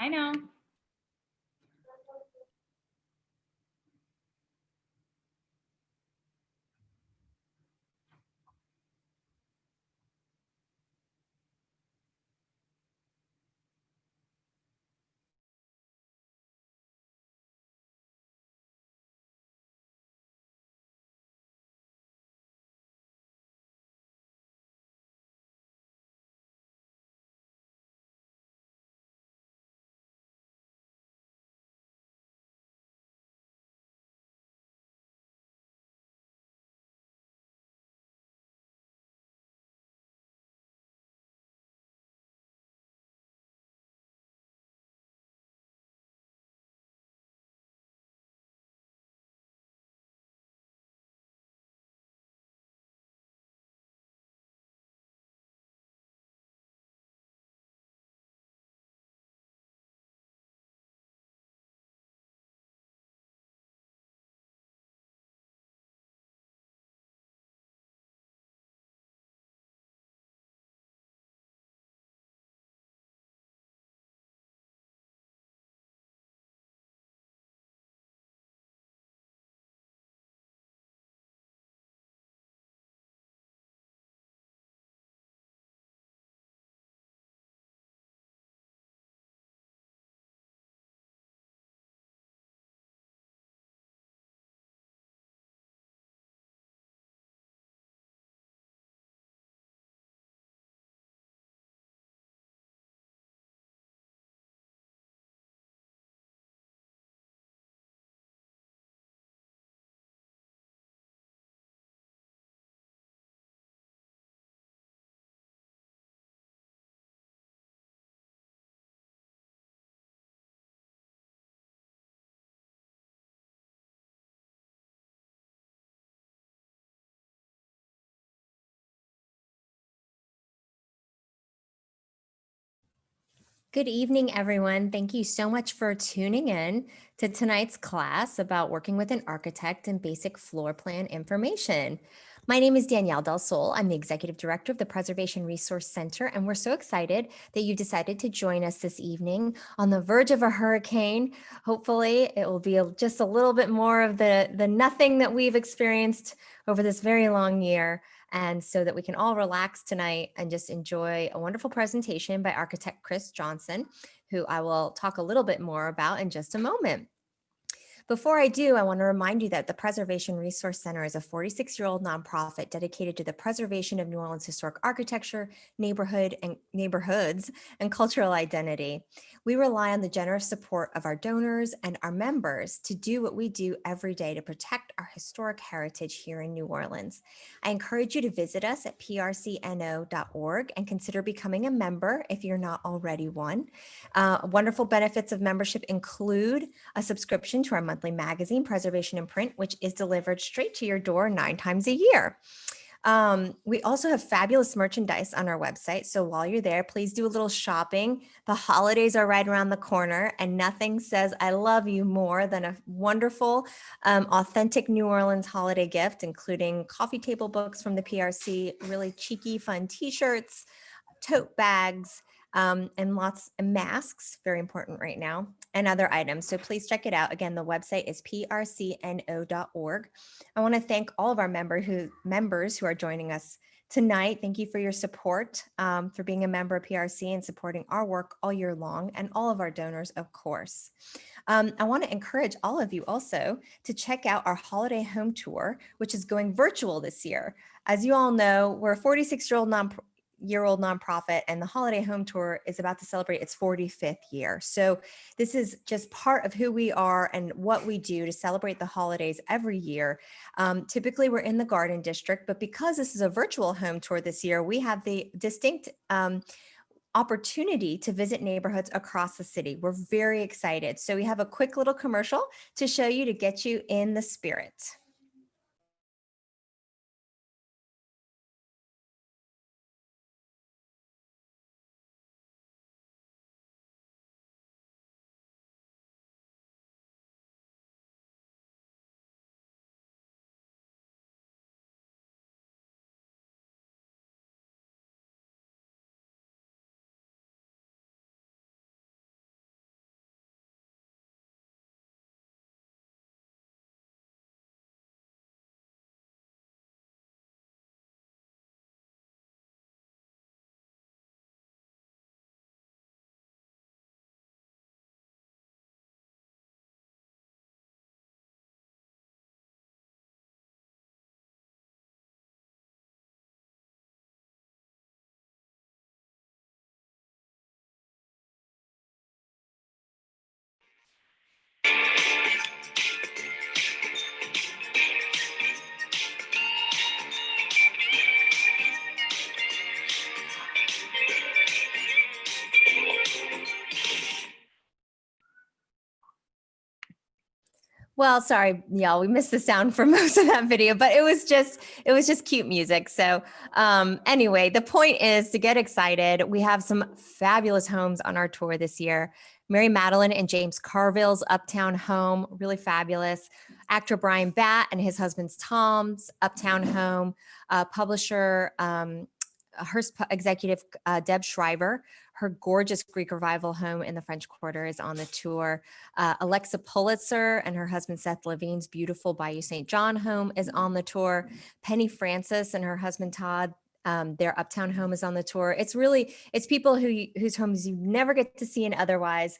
I know. Good evening, everyone. Thank you so much for tuning in to tonight's class about working with an architect and basic floor plan information. My name is Danielle Del Sol. I'm the Executive Director of the Preservation Resource Center, and we're so excited that you decided to join us this evening on the verge of a hurricane. Hopefully, it will be just a little bit more of the nothing that we've experienced over this very long year. And so that we can all relax tonight and just enjoy a wonderful presentation by architect Chris Johnson, who I will talk a little bit more about in just a moment. Before I do, I want to remind you that the Preservation Resource Center is a 46-year-old nonprofit dedicated to the preservation of New Orleans historic architecture, neighborhoods, and cultural identity. We rely on the generous support of our donors and our members to do what we do every day to protect our historic heritage here in New Orleans. I encourage you to visit us at prcno.org and consider becoming a member if you're not already one. Wonderful benefits of membership include a subscription to our monthly magazine, Preservation in Print, which is delivered straight to your door 9 times a year. We also have fabulous merchandise on our website. So while you're there, please do a little shopping. The holidays are right around the corner, and nothing says I love you more than a wonderful, authentic New Orleans holiday gift, including coffee table books from the PRC, really cheeky, fun t-shirts, tote bags, and lots of masks, very important right now, and other items. So please check it out. Again, the website is prcno.org. I want to thank all of our members who are joining us tonight. Thank you for your support, for being a member of PRC and supporting our work all year long, and all of our donors, of course. I want to encourage all of you also to check out our holiday home tour, which is going virtual this year. As you all know, we're a 46-year-old nonprofit, and the holiday home tour is about to celebrate its 45th year. So this is just part of who we are and what we do to celebrate the holidays every year. Typically we're in the Garden District, but because this is a virtual home tour this year, we have the distinct opportunity to visit neighborhoods across the city. We're very excited. So we have a quick little commercial to show you to get you in the spirit. Well, sorry, y'all, we missed the sound for most of that video, but it was just cute music. So anyway, the point is to get excited. We have some fabulous homes on our tour this year. Mary Madeline and James Carville's Uptown home, really fabulous. Actor Brian Batt and his husband's Tom's Uptown home. Publisher, Hearst executive Deb Shriver, her gorgeous Greek Revival home in the French Quarter is on the tour. Alexa Pulitzer and her husband Seth Levine's beautiful Bayou St. John home is on the tour. Penny Francis and her husband Todd, their Uptown home is on the tour. It's people whose homes you never get to see in otherwise,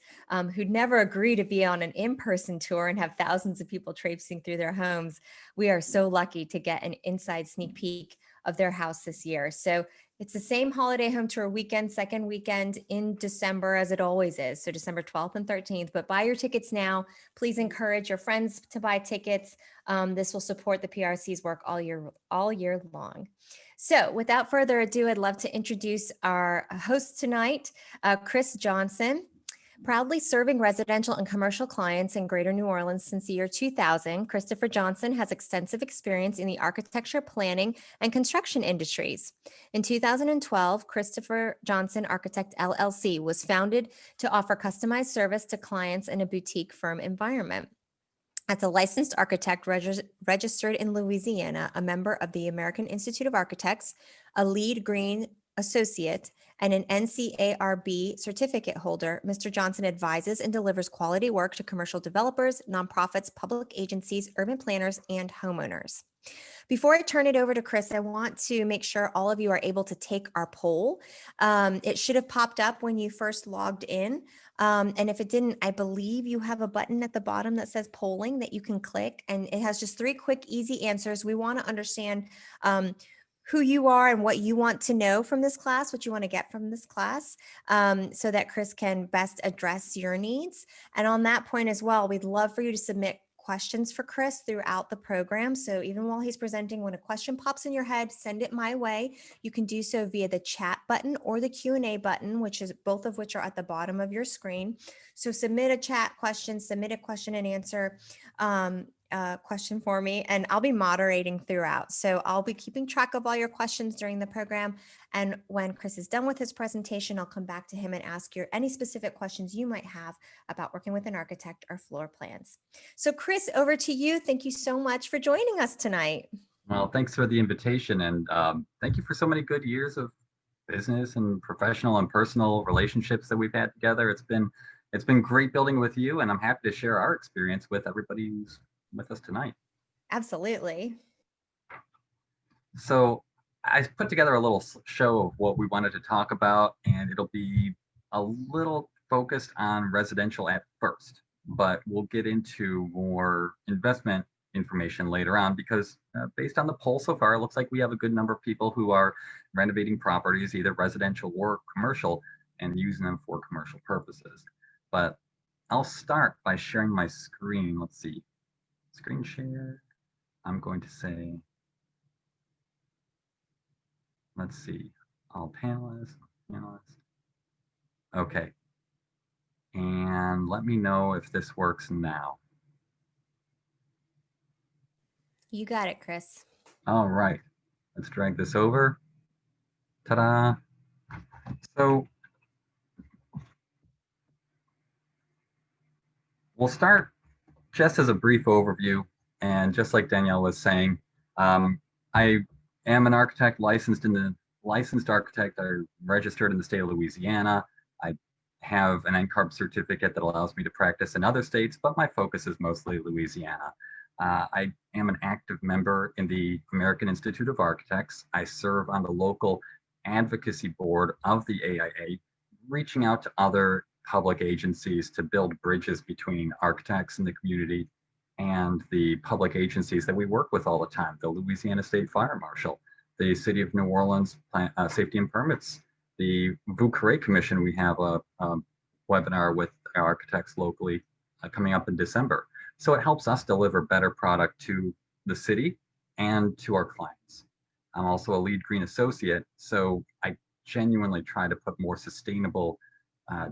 who'd never agree to be on an in-person tour and have thousands of people traipsing through their homes. We are so lucky to get an inside sneak peek of their house this year. So it's the same holiday home tour weekend, second weekend in December as it always is. So December 12th and 13th, but buy your tickets now. Please encourage your friends to buy tickets. This will support the PRC's work all year long. So without further ado, I'd love to introduce our host tonight, Chris Johnson. Proudly serving residential and commercial clients in Greater New Orleans since the year 2000, Christopher Johnson has extensive experience in the architecture, planning, and construction industries. In 2012, Christopher Johnson Architect LLC was founded to offer customized service to clients in a boutique firm environment. As a licensed architect registered in Louisiana, a member of the American Institute of Architects, a LEED Green Associate, and an NCARB certificate holder, Mr. Johnson advises and delivers quality work to commercial developers, nonprofits, public agencies, urban planners, and homeowners. Before I turn it over to Chris, I want to make sure all of you are able to take our poll. It should have popped up when you first logged in. And if it didn't, I believe you have a button at the bottom that says polling that you can click, and it has just 3 quick, easy answers. We want to understand who you are and what you want to know from this class, what you want to get from this class, so that Chris can best address your needs. And on that point as well, we'd love for you to submit questions for Chris throughout the program. So even while he's presenting, when a question pops in your head, send it my way. You can do so via the chat button or the Q&A button, both of which are at the bottom of your screen. So submit a chat question, submit a question and answer question for me, and I'll be moderating throughout. So I'll be keeping track of all your questions during the program. And when Chris is done with his presentation, I'll come back to him and ask you any specific questions you might have about working with an architect or floor plans. So Chris, over to you. Thank you so much for joining us tonight. Well, thanks for the invitation, and thank you for so many good years of business and professional and personal relationships that we've had together. It's been great building with you, and I'm happy to share our experience with everybody who's with us tonight. Absolutely. So I put together a little show of what we wanted to talk about, and it'll be a little focused on residential at first, but we'll get into more investment information later on, because based on the poll so far, it looks like we have a good number of people who are renovating properties, either residential or commercial, and using them for commercial purposes. But I'll start by sharing my screen. Let's see. Screen share. I'm going to say, let's see, all panelists. Okay. And let me know if this works now. You got it, Chris. All right. Let's drag this over. Ta-da. So we'll start just as a brief overview, and just like Danielle was saying, I am an architect, licensed architect. I registered in the state of Louisiana. I have an NCARB certificate that allows me to practice in other states, but my focus is mostly Louisiana. I am an active member in the American Institute of Architects. I serve on the local advocacy board of the AIA, reaching out to other public agencies to build bridges between architects in the community and the public agencies that we work with all the time, the Louisiana State Fire Marshal, the City of New Orleans Safety and Permits, the Vous Commission. We have a webinar with architects locally coming up in December. So it helps us deliver better product to the city and to our clients. I'm also a LEED Green Associate, so I genuinely try to put more sustainable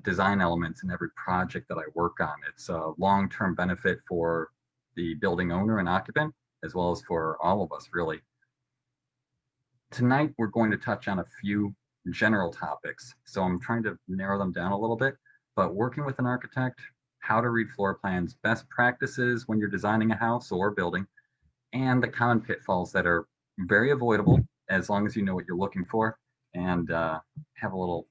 design elements in every project that I work on. It's a long-term benefit for the building owner and occupant, as well as for all of us, really. Tonight, we're going to touch on a few general topics. So I'm trying to narrow them down a little bit, but working with an architect, how to read floor plans, best practices when you're designing a house or building, and the common pitfalls that are very avoidable as long as you know what you're looking for and have a little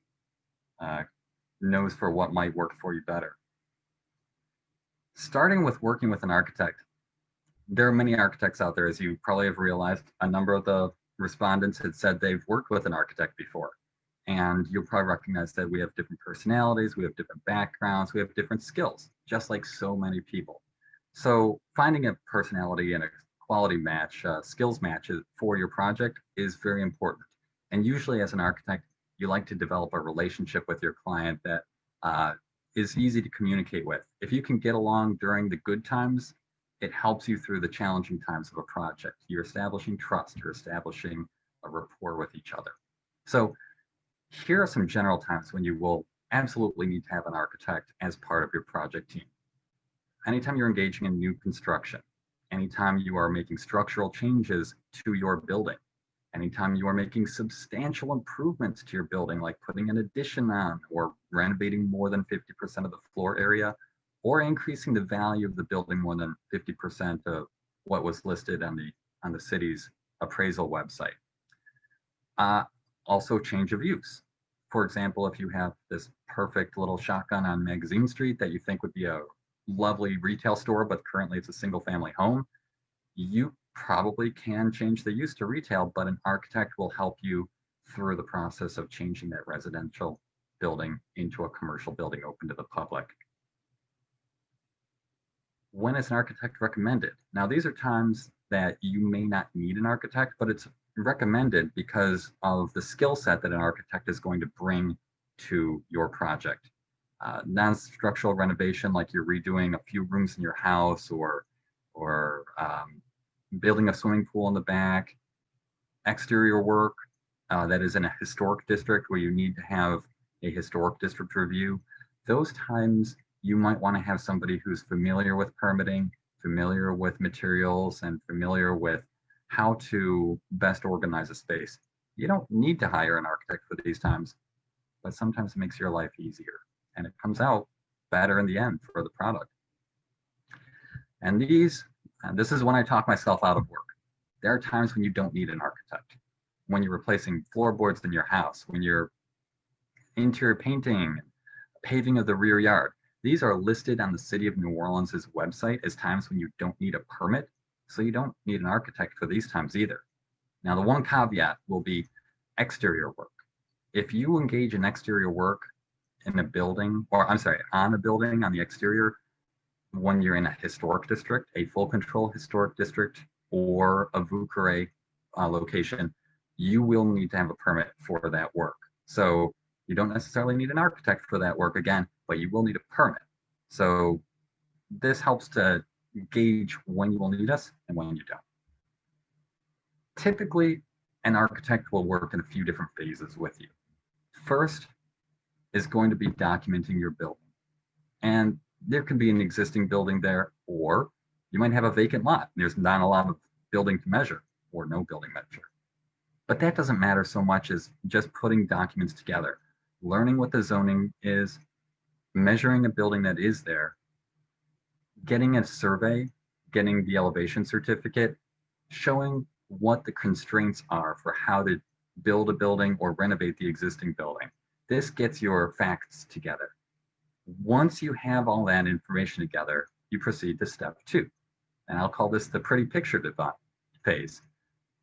nose for what might work for you better. Starting with working with an architect, there are many architects out there, as you probably have realized. A number of the respondents had said they've worked with an architect before. And you'll probably recognize that we have different personalities, we have different backgrounds, we have different skills, just like so many people. So finding a personality and a quality match, skills match for your project is very important. And usually as an architect, you like to develop a relationship with your client that is easy to communicate with. If you can get along during the good times, it helps you through the challenging times of a project. You're establishing trust, you're establishing a rapport with each other. So here are some general times when you will absolutely need to have an architect as part of your project team. Anytime you're engaging in new construction, anytime you are making structural changes to your building, anytime you are making substantial improvements to your building, like putting an addition on or renovating more than 50% of the floor area, or increasing the value of the building more than 50% of what was listed on the city's appraisal website. Also change of use. For example, if you have this perfect little shotgun on Magazine Street that you think would be a lovely retail store, but currently it's a single family home, you probably can change the use to retail, but an architect will help you through the process of changing that residential building into a commercial building open to the public. When is an architect recommended? Now, these are times that you may not need an architect, but it's recommended because of the skill set that an architect is going to bring to your project. Non-structural renovation, like you're redoing a few rooms in your house or building a swimming pool in the back. Exterior work that is in a historic district where you need to have a historic district review. Those times you might want to have somebody who's familiar with permitting, familiar with materials, and familiar with how to best organize a space. You don't need to hire an architect for these times, but sometimes it makes your life easier and it comes out better in the end for the product. And this is when I talk myself out of work. There are times when you don't need an architect. When you're replacing floorboards in your house, when you're interior painting, paving of the rear yard. These are listed on the City of New Orleans' website as times when you don't need a permit, so you don't need an architect for these times either. Now, the one caveat will be exterior work. If you engage in exterior work in a building, or I'm sorry, on a building on the exterior, when you're in a historic district, a full control historic district, or a VUCRA location, you will need to have a permit for that work. So you don't necessarily need an architect for that work again, but you will need a permit. So this helps to gauge when you will need us and when you don't. Typically, an architect will work in a few different phases with you. First is going to be documenting your building. And there can be an existing building there, or you might have a vacant lot. There's not a lot of building to measure or no building measure. But that doesn't matter so much as just putting documents together, learning what the zoning is, measuring a building that is there, getting a survey, getting the elevation certificate, showing what the constraints are for how to build a building or renovate the existing building. This gets your facts together. Once you have all that information together, you proceed to step 2. And I'll call this the pretty picture phase.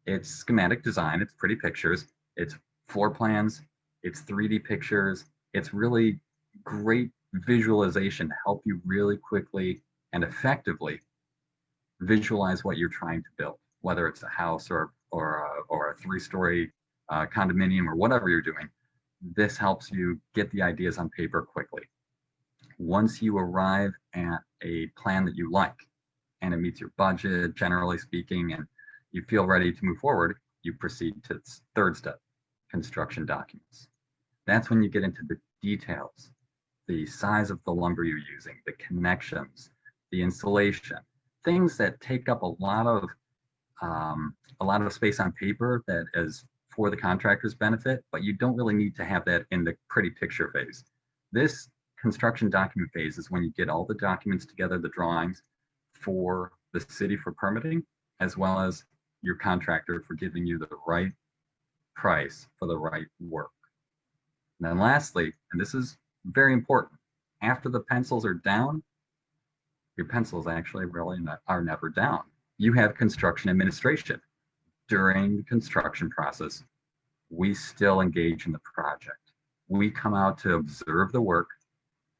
It's schematic design, it's pretty pictures, it's floor plans, it's 3D pictures, it's really great visualization to help you really quickly and effectively visualize what you're trying to build, whether it's a house or a 3-story condominium or whatever you're doing. This helps you get the ideas on paper quickly. Once you arrive at a plan that you like and it meets your budget, generally speaking, and you feel ready to move forward, you proceed to the 3rd step, construction documents. That's when you get into the details, the size of the lumber you're using, the connections, the insulation, things that take up a lot of space on paper that is for the contractor's benefit, but you don't really need to have that in the pretty picture phase. This construction document phase is when you get all the documents together, the drawings for the city for permitting, as well as your contractor for giving you the right price for the right work. And then lastly, and this is very important, after the pencils are down, your pencils actually really are never down. You have construction administration. During the construction process, we still engage in the project. We come out to observe the work.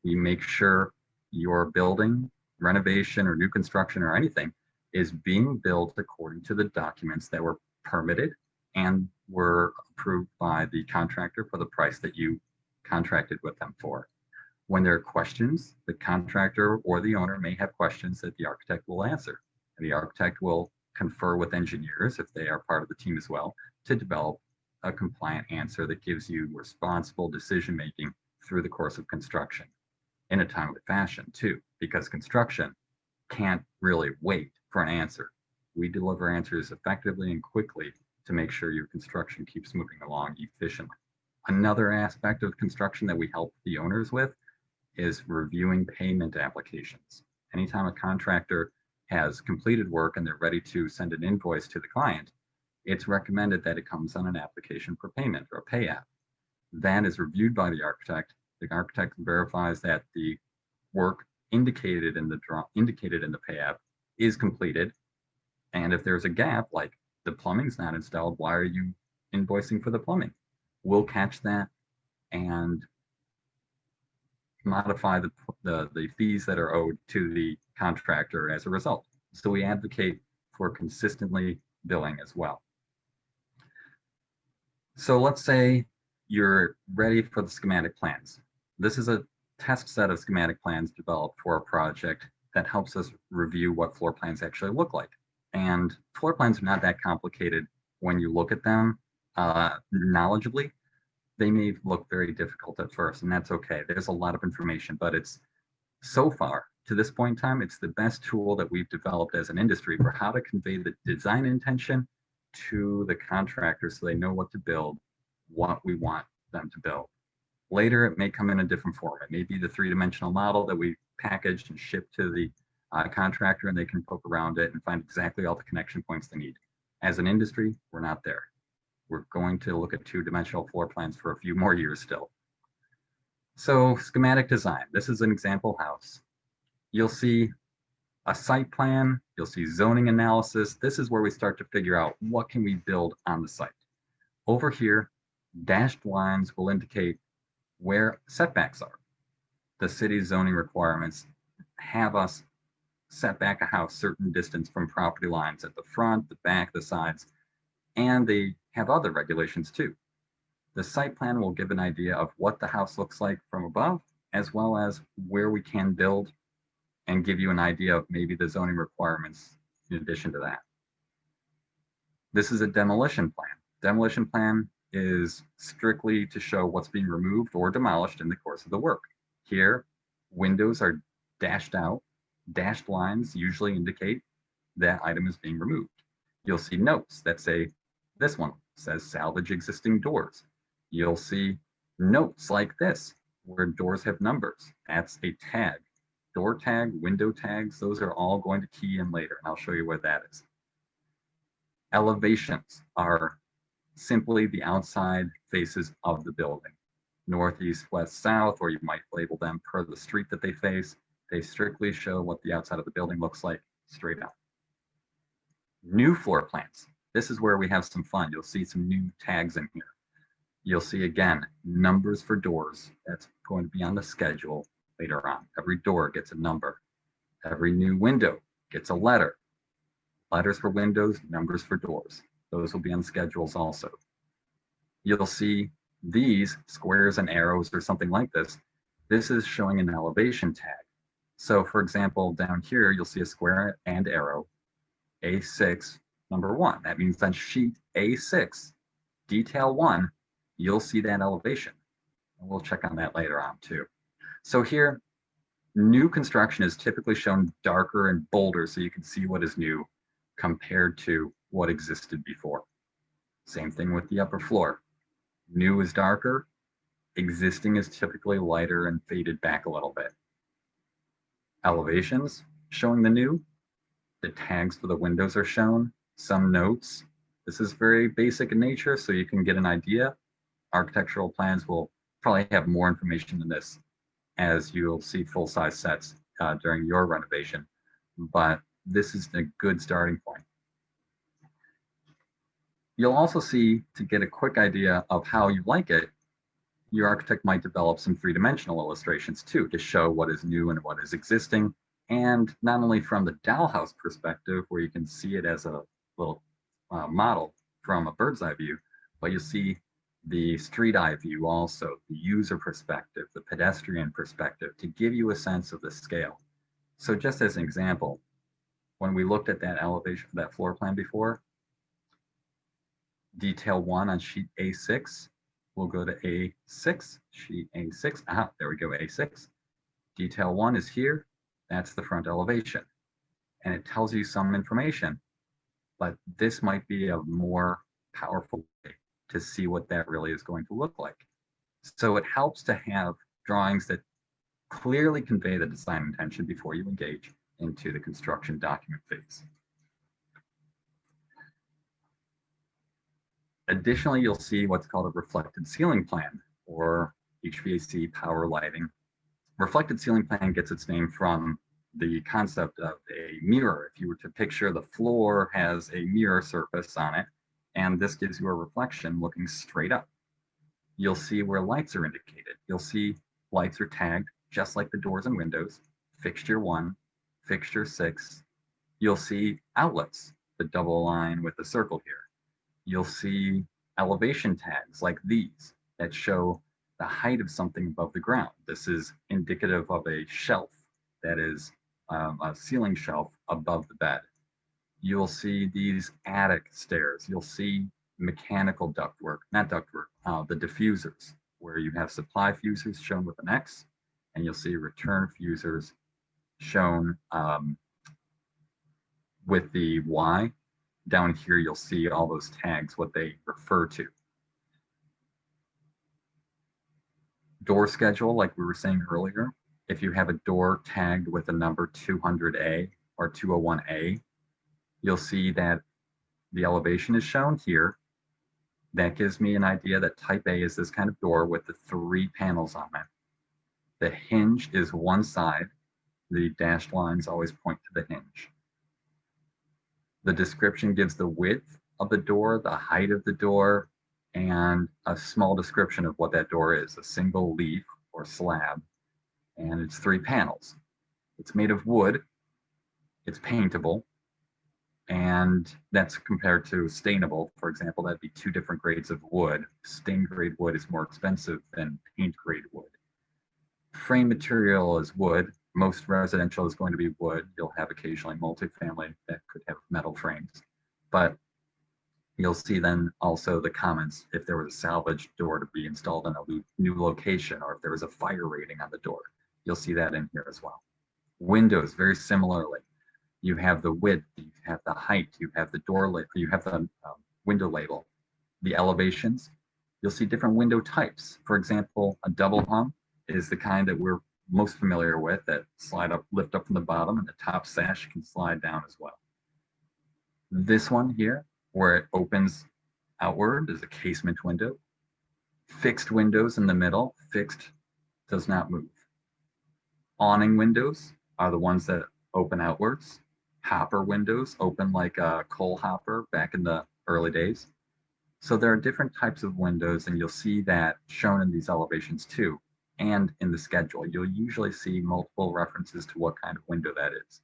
We make sure your building, renovation, or new construction or anything is being built according to the documents that were permitted and were approved by the contractor for the price that you contracted with them for. When there are questions, the contractor or the owner may have questions that the architect will answer. And the architect will confer with engineers, if they are part of the team as well, to develop a compliant answer that gives you responsible decision-making through the course of construction in a timely fashion too, because construction can't really wait for an answer. We deliver answers effectively and quickly to make sure your construction keeps moving along efficiently. Another aspect of construction that we help the owners with is reviewing payment applications. Anytime a contractor has completed work and they're ready to send an invoice to the client, it's recommended that it comes on an application for payment or a pay app. That is reviewed by the architect. The architect verifies that the work indicated in the pay app is completed. And if there's a gap, like the plumbing's not installed, why are you invoicing for the plumbing? We'll catch that and modify the fees that are owed to the contractor as a result. So we advocate for consistently billing as well. So let's say you're ready for the schematic plans. This is a test set of schematic plans developed for a project that helps us review what floor plans actually look like. And floor plans are not that complicated when you look at them knowledgeably. They may look very difficult at first, and that's okay. There's a lot of information, but it's so far to this point in time, it's the best tool that we've developed as an industry for how to convey the design intention to the contractor so they know what to build, what we want them to build. Later, it may come in a different form. It may be the three-dimensional model that we packaged and shipped to the contractor, and they can poke around it and find exactly all the connection points they need. As an industry, we're not there. We're going to look at two-dimensional floor plans for a few more years still. So schematic design, this is an example house. You'll see a site plan, you'll see zoning analysis. This is where we start to figure out what can we build on the site. Over here, dashed lines will indicate where setbacks are. The city's zoning requirements have us set back a house certain distance from property lines at the front, the back, the sides, and they have other regulations too. The site plan will give an idea of what the house looks like from above, as well as where we can build, and give you an idea of maybe the zoning requirements in addition to that. This is a demolition plan. Demolition plan is strictly to show what's being removed or demolished in the course of the work. Here, windows are dashed out. Dashed lines usually indicate that item is being removed. You'll see notes that say, this one says salvage existing doors. You'll see notes like this, where doors have numbers. That's a tag. Door tag, window tags, those are all going to key in later, and I'll show you where that is. Elevations are simply the outside faces of the building. North, east, west, south, or you might label them per the street that they face. They strictly show what the outside of the building looks like straight out. New floor plans. This is where we have some fun. You'll see some new tags in here. You'll see, again, numbers for doors. That's going to be on the schedule later on. Every door gets a number. Every new window gets a letter. Letters for windows, numbers for doors. Those will be on schedules also. You'll see these squares and arrows or something like this. This is showing an elevation tag. So for example, down here, you'll see a square and arrow, A6, number 1. That means on sheet A6, detail 1, you'll see that elevation. And we'll check on that later on too. So here, New construction is typically shown darker and bolder so you can see what is new compared to what existed before. Same thing with the upper floor. New is darker, existing is typically lighter and faded back a little bit. Elevations showing the new, the tags for the windows are shown, some notes. This is very basic in nature, so you can get an idea. Architectural plans will probably have more information than this as you'll see full-size sets during your renovation, but this is a good starting point. You'll also see, to get a quick idea of how you like it, your architect might develop some three-dimensional illustrations too, to show what is new and what is existing. And not only from the dollhouse perspective, where you can see it as a little model from a bird's eye view, but you'll see the street eye view also, the user perspective, the pedestrian perspective, to give you a sense of the scale. So just as an example, when we looked at that elevation, that floor plan before, detail 1 on sheet A6, we'll go to A6, sheet A6, there we go, A6. Detail 1 is here, that's the front elevation. And it tells you some information, but this might be a more powerful way to see what that really is going to look like. So it helps to have drawings that clearly convey the design intention before you engage into the construction document phase. Additionally, you'll see what's called a reflected ceiling plan, or HVAC power lighting. Reflected ceiling plan gets its name from the concept of a mirror. If you were to picture the floor has a mirror surface on it, and this gives you a reflection looking straight up. You'll see where lights are indicated. You'll see lights are tagged just like the doors and windows, fixture 1, fixture 6. You'll see outlets, the double line with the circle here. You'll see elevation tags like these that show the height of something above the ground. This is indicative of a shelf that is a ceiling shelf above the bed. You'll see these attic stairs. You'll see mechanical ductwork, not ductwork, the diffusers, where you have supply fusers shown with an X, and you'll see return fusers shown with the Y. Down here, you'll see all those tags, what they refer to. Door schedule, like we were saying earlier, if you have a door tagged with a number 200A or 201A, you'll see that the elevation is shown here. That gives me an idea that type A is this kind of door with the 3 panels on it. The hinge is one side. The dashed lines always point to the hinge. The description gives the width of the door, the height of the door, and a small description of what that door is, a single leaf or slab, and it's 3 panels. It's made of wood, it's paintable, and that's compared to stainable. For example, that'd be 2 different grades of wood. Stain grade wood is more expensive than paint grade wood. Frame material is wood. Most residential is going to be wood. You'll have occasionally multifamily that could have metal frames. But you'll see then also the comments if there was a salvage door to be installed in a new location, or if there was a fire rating on the door. You'll see that in here as well. Windows, very similarly. You have the width, you have the height, you have the door label, you have the window label, the elevations. You'll see different window types. For example, a double hung is the kind that we're most familiar with, that slide up, lift up from the bottom, and the top sash can slide down as well. This one here, where it opens outward, is a casement window. Fixed windows in the middle, fixed does not move. Awning windows are the ones that open outwards. Hopper windows open like a coal hopper back in the early days. So there are different types of windows, and you'll see that shown in these elevations too. And in the schedule, you'll usually see multiple references to what kind of window that is.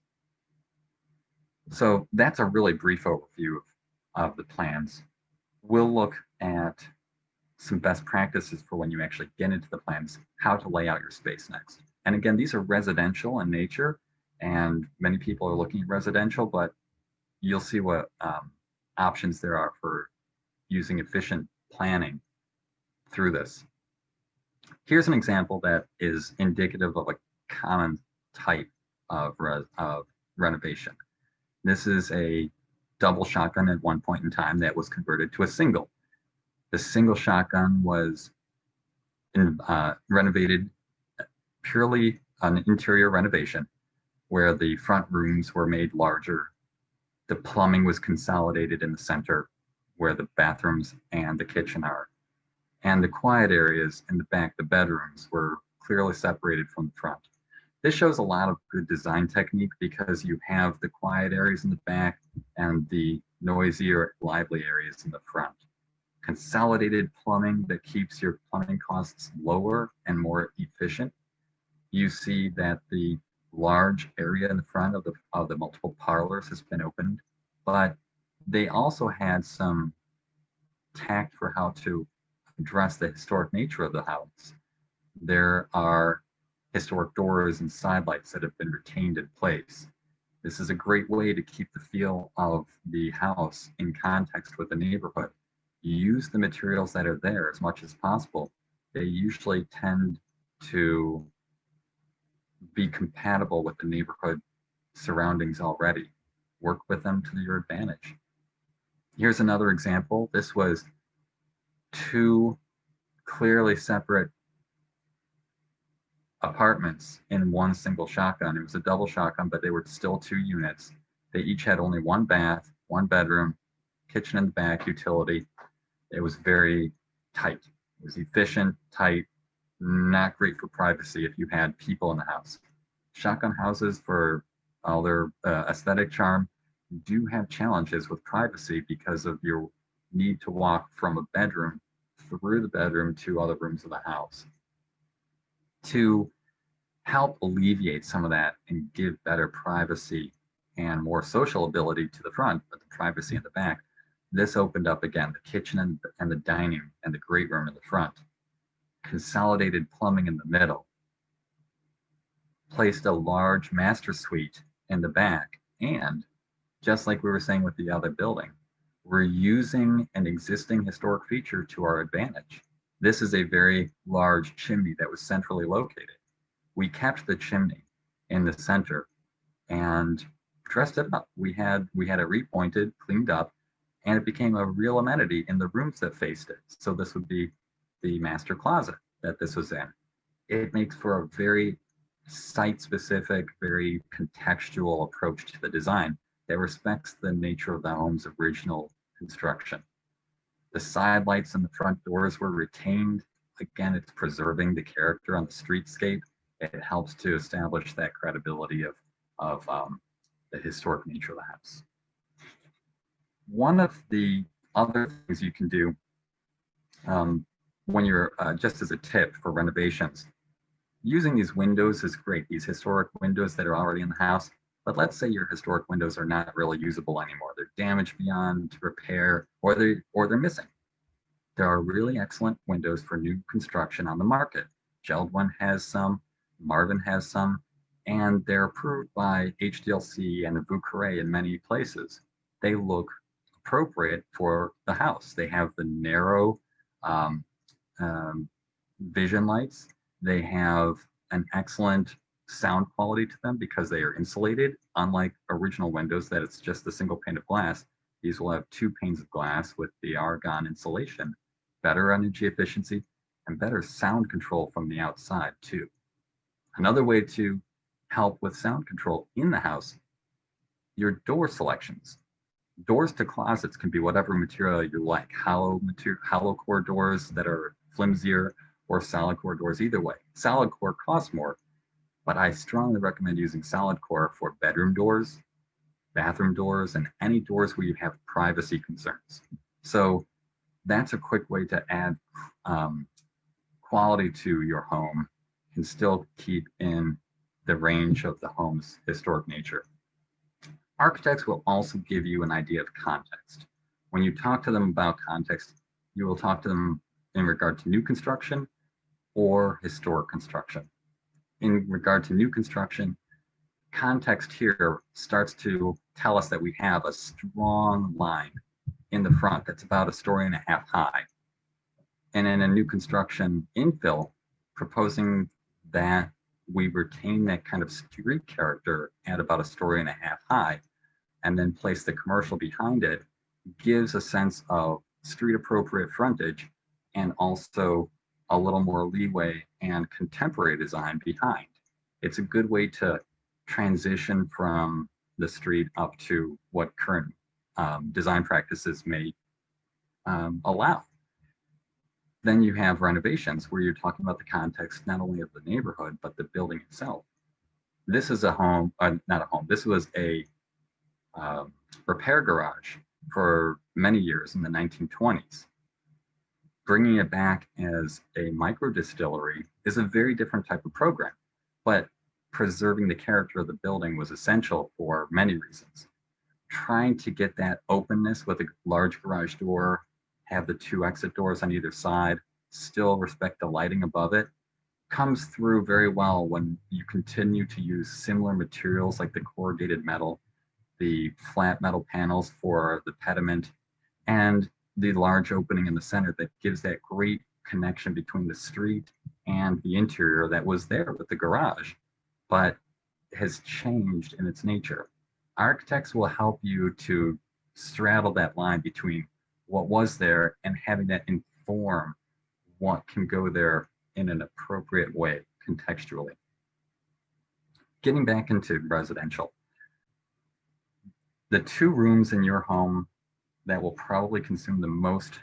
So that's a really brief overview of the plans. We'll look at some best practices for when you actually get into the plans, how to lay out your space next. And again, these are residential in nature, and many people are looking at residential, but you'll see what options there are for using efficient planning through this. Here's an example that is indicative of a common type of renovation. This is a double shotgun at one point in time that was converted to a single. The single shotgun was renovated purely an interior renovation where the front rooms were made larger. The plumbing was consolidated in the center where the bathrooms and the kitchen are. And the quiet areas in the back, the bedrooms, were clearly separated from the front. This shows a lot of good design technique because you have the quiet areas in the back and the noisier, lively areas in the front. Consolidated plumbing that keeps your plumbing costs lower and more efficient. You see that the large area in the front of the multiple parlors has been opened, but they also had some tact for how to address the historic nature of the house. There are historic doors and side lights that have been retained in place. This is a great way to keep the feel of the house in context with the neighborhood. Use the materials that are there as much as possible. They usually tend to be compatible with the neighborhood surroundings already. Work with them to your advantage. Here's another example. This was two clearly separate apartments in one single shotgun. It was a double shotgun, but they were still 2 units. They each had only 1 bath, 1 bedroom, kitchen in the back, utility. It was very tight. It was efficient, tight, not great for privacy if you had people in the house. Shotgun houses, for all their aesthetic charm, do have challenges with privacy because of your need to walk from a bedroom through the bedroom to other rooms of the house. To help alleviate some of that and give better privacy and more social ability to the front, but the privacy in the back, this opened up again the kitchen and the dining and the great room in the front. Consolidated plumbing in the middle. Placed a large master suite in the back. And just like we were saying with the other building, we're using an existing historic feature to our advantage. This is a very large chimney that was centrally located. We kept the chimney in the center and dressed it up. We had it repointed, cleaned up, and it became a real amenity in the rooms that faced it. So this would be the master closet that this was in. It makes for a very site-specific, very contextual approach to the design that respects the nature of the home's original construction. The side lights and the front doors were retained. Again, it's preserving the character on the streetscape. It helps to establish that credibility of the historic nature of the house. One of the other things you can do when you're, just as a tip for renovations, using these windows is great, these historic windows that are already in the house. But let's say your historic windows are not really usable anymore. They're damaged beyond repair, or they're missing. There are really excellent windows for new construction on the market. JELD-1 has some, Marvin has some, and they're approved by HDLC and Vucare in many places. They look appropriate for the house. They have the narrow vision lights. They have an excellent sound quality to them because they are insulated. Unlike original windows that it's just a single pane of glass, these will have 2 panes of glass with the argon insulation, better energy efficiency, and better sound control from the outside too. Another way to help with sound control in the house, your door selections. Doors to closets can be whatever material you like, hollow core doors that are flimsier, or solid core doors. Either way, solid core costs more, but I strongly recommend using solid core for bedroom doors, bathroom doors, and any doors where you have privacy concerns. So that's a quick way to add quality to your home and still keep in the range of the home's historic nature. Architects will also give you an idea of context. When you talk to them about context, you will talk to them in regard to new construction or historic construction. In regard to new construction, context here starts to tell us that we have a strong line in the front that's about 1.5 stories high. And in a new construction infill, proposing that we retain that kind of street character at about 1.5 stories high, and then place the commercial behind it, gives a sense of street appropriate frontage and also a little more leeway and contemporary design behind. It's a good way to transition from the street up to what current design practices may allow. Then you have renovations where you're talking about the context not only of the neighborhood, but the building itself. This is a home, not a home, this was a repair garage for many years in the 1920s. Bringing it back as a micro distillery is a very different type of program, but preserving the character of the building was essential for many reasons. Trying to get that openness with a large garage door, have the 2 exit doors on either side, still respect the lighting above it, comes through very well when you continue to use similar materials like the corrugated metal, the flat metal panels for the pediment, and the large opening in the center that gives that great connection between the street and the interior that was there with the garage, but has changed in its nature. Architects will help you to straddle that line between what was there and having that inform what can go there in an appropriate way contextually. Getting back into residential, the 2 rooms in your home that will probably consume the most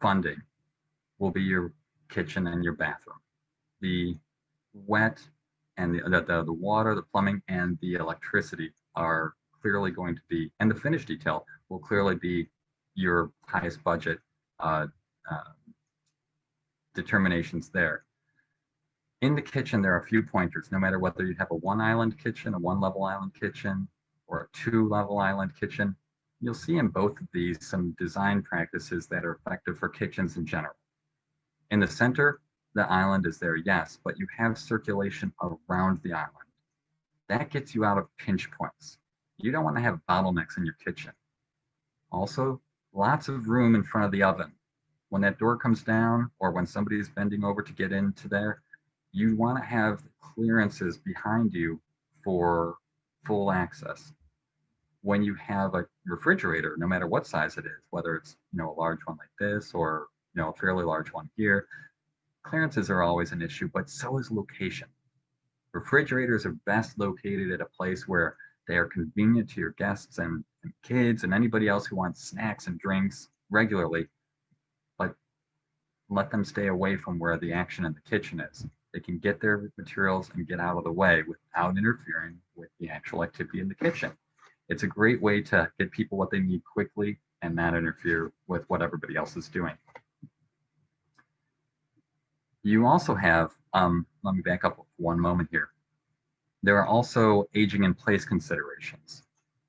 funding will be your kitchen and your bathroom. The wet and the water, the plumbing, and the electricity are clearly going to be, and the finish detail will clearly be your highest budget determinations there. In the kitchen, there are a few pointers, no matter whether you have a 1-island kitchen, a 1-level island kitchen, or a 2-level island kitchen. You'll see in both of these some design practices that are effective for kitchens in general. In the center, the island is there, yes, but you have circulation around the island. That gets you out of pinch points. You don't want to have bottlenecks in your kitchen. Also, lots of room in front of the oven. When that door comes down or when somebody is bending over to get into there, you want to have clearances behind you for full access. When you have a refrigerator, no matter what size it is, whether it's a large one like this or a fairly large one here, clearances are always an issue, but so is location. Refrigerators are best located at a place where they are convenient to your guests and kids and anybody else who wants snacks and drinks regularly, but let them stay away from where the action in the kitchen is. They can get their materials and get out of the way without interfering with the actual activity in the kitchen. It's a great way to get people what they need quickly and not interfere with what everybody else is doing. You also have, let me back up one moment here. There are also aging in place considerations.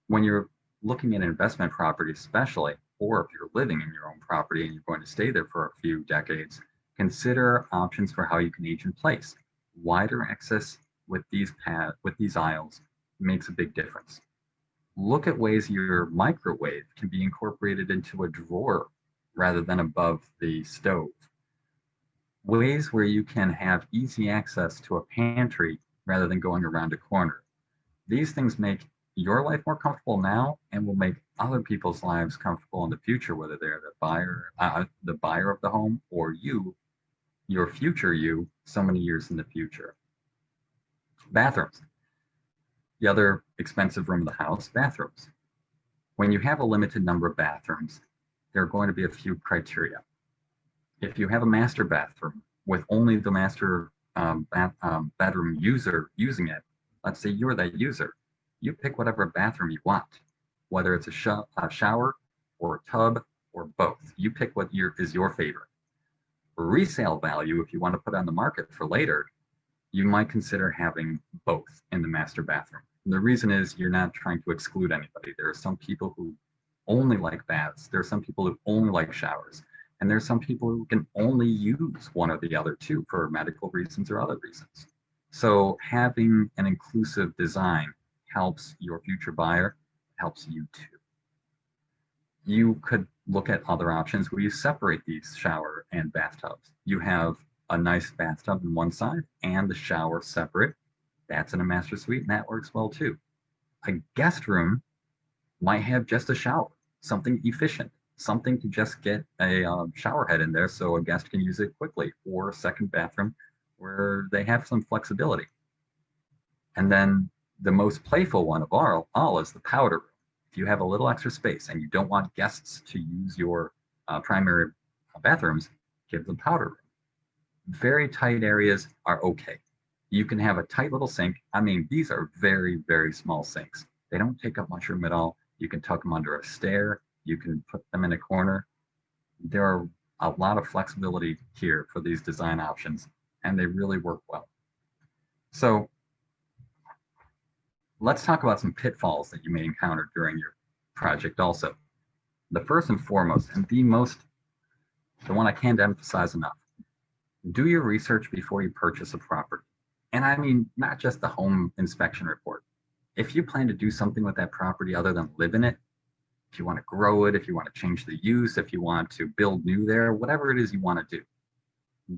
When you're looking at an investment property especially, or if you're living in your own property and you're going to stay there for a few decades, consider options for how you can age in place. Wider access with these aisles makes a big difference. Look at ways your microwave can be incorporated into a drawer rather than above the stove. Ways where you can have easy access to a pantry rather than going around a corner. These things make your life more comfortable now and will make other people's lives comfortable in the future, whether they're the buyer of the home or your future you, so many years in the future. Bathrooms. The other expensive room of the house, bathrooms. When you have a limited number of bathrooms, there are going to be a few criteria. If you have a master bathroom with only the master bedroom user using it, let's say you're that user, you pick whatever bathroom you want, whether it's a shower or a tub or both. You pick what is your favorite. For resale value, if you want to put on the market for later, you might consider having both in the master bathroom. And the reason is you're not trying to exclude anybody. There are some people who only like baths. There are some people who only like showers. And there's some people who can only use one or the other too for medical reasons or other reasons. So having an inclusive design helps your future buyer, helps you too. You could look at other options where you separate these shower and bathtubs. You have a nice bathtub on one side and the shower separate. That's in a master suite, and that works well too. A guest room might have just a shower, something efficient, something to just get a shower head in there so a guest can use it quickly, or a second bathroom where they have some flexibility. And then the most playful one of all is the powder room. If you have a little extra space and you don't want guests to use your primary bathrooms, give them powder room. Very tight areas are okay. You can have a tight little sink. I mean, these are very, very small sinks. They don't take up much room at all. You can tuck them under a stair. You can put them in a corner. There are a lot of flexibility here for these design options, and they really work well. So let's talk about some pitfalls that you may encounter during your project also. The first and foremost, and the one I can't emphasize enough, do your research before you purchase a property. And I mean, not just the home inspection report. If you plan to do something with that property other than live in it, if you want to grow it, if you want to change the use, if you want to build new there, whatever it is you want to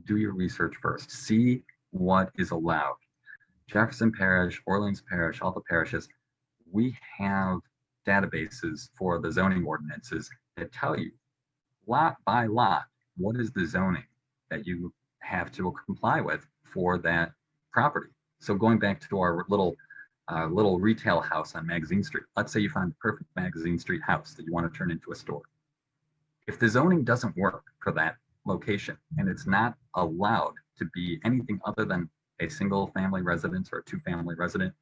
do your research first. See what is allowed. Jefferson Parish, Orleans Parish, all the parishes, we have databases for the zoning ordinances that tell you lot by lot what is the zoning that you have to comply with for that property. So going back to our little retail house on Magazine Street, let's say you find the perfect Magazine Street house that you want to turn into a store. If the zoning doesn't work for that location and it's not allowed to be anything other than a single family residence or a two-family resident,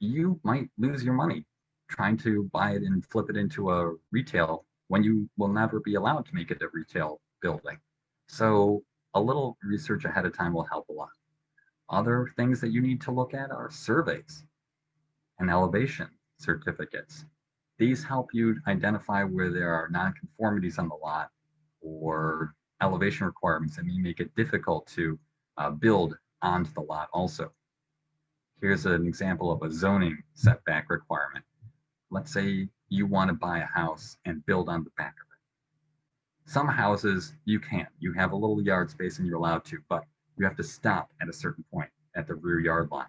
you might lose your money trying to buy it and flip it into a retail when you will never be allowed to make it a retail building. So a little research ahead of time will help a lot. Other things that you need to look at are surveys and elevation certificates. These help you identify where there are nonconformities on the lot or elevation requirements that may make it difficult to build onto the lot also. Here's an example of a zoning setback requirement. Let's say you want to buy a house and build on the back of it. Some houses you can't. You have a little yard space and you're allowed to, but you have to stop at a certain point at the rear yard line.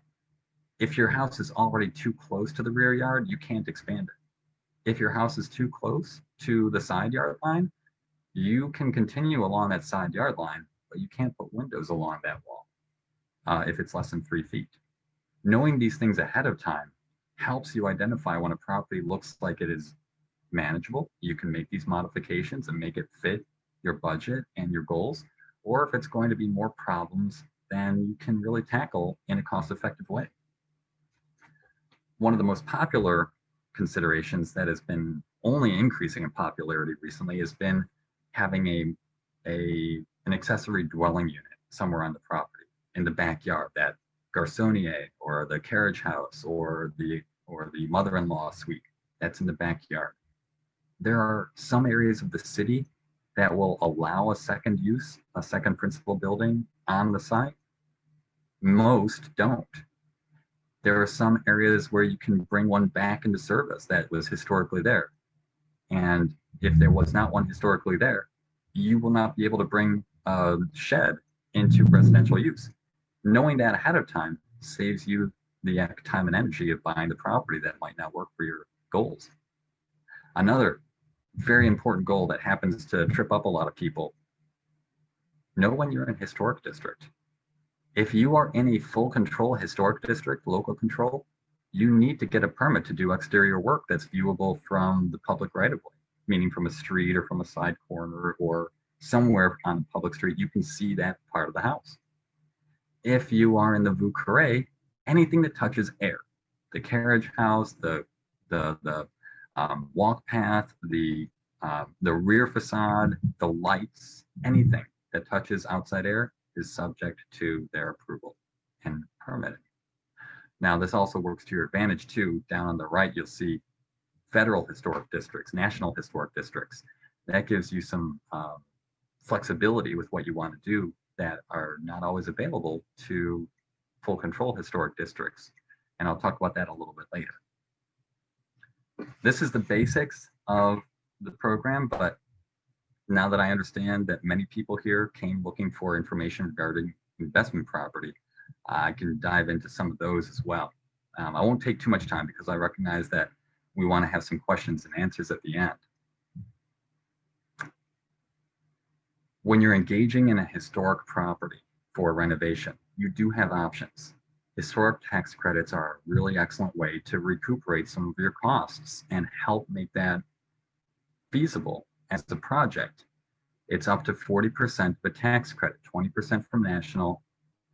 If your house is already too close to the rear yard, you can't expand it. If your house is too close to the side yard line, you can continue along that side yard line, but you can't put windows along that wall if it's less than 3 feet. Knowing these things ahead of time helps you identify when a property looks like it is manageable. You can make these modifications and make it fit your budget and your goals. Or if it's going to be more problems than you can really tackle in a cost-effective way. One of the most popular considerations that has been only increasing in popularity recently has been having an accessory dwelling unit somewhere on the property, in the backyard, that garçonnier or the carriage house or the mother-in-law suite that's in the backyard. There are some areas of the city that will allow a second use, a second principal building on the site. Most don't. There are some areas where you can bring one back into service that was historically there. And if there was not one historically there, you will not be able to bring a shed into residential use. Knowing that ahead of time saves you the time and energy of buying the property that might not work for your goals. Another very important goal that happens to trip up a lot of people: know when you're in a historic district. If you are in a full control historic district, local control, you need to get a permit to do exterior work that's viewable from the public right of way, meaning from a street or from a side corner or somewhere on a public street, you can see that part of the house. If you are in the Vieux Carré, anything that touches air, the carriage house, the walk path, the rear facade, the lights, anything that touches outside air is subject to their approval and permitting. Now, this also works to your advantage too. Down on the right, you'll see federal historic districts, national historic districts. That gives you some flexibility with what you want to do that are not always available to full control historic districts. And I'll talk about that a little bit later. This is the basics of the program, but now that I understand that many people here came looking for information regarding investment property, I can dive into some of those as well. I won't take too much time because I recognize that we want to have some questions and answers at the end. When you're engaging in a historic property for renovation, you do have options. Historic tax credits are a really excellent way to recuperate some of your costs and help make that feasible as a project. It's up to 40% of a tax credit, 20% from national,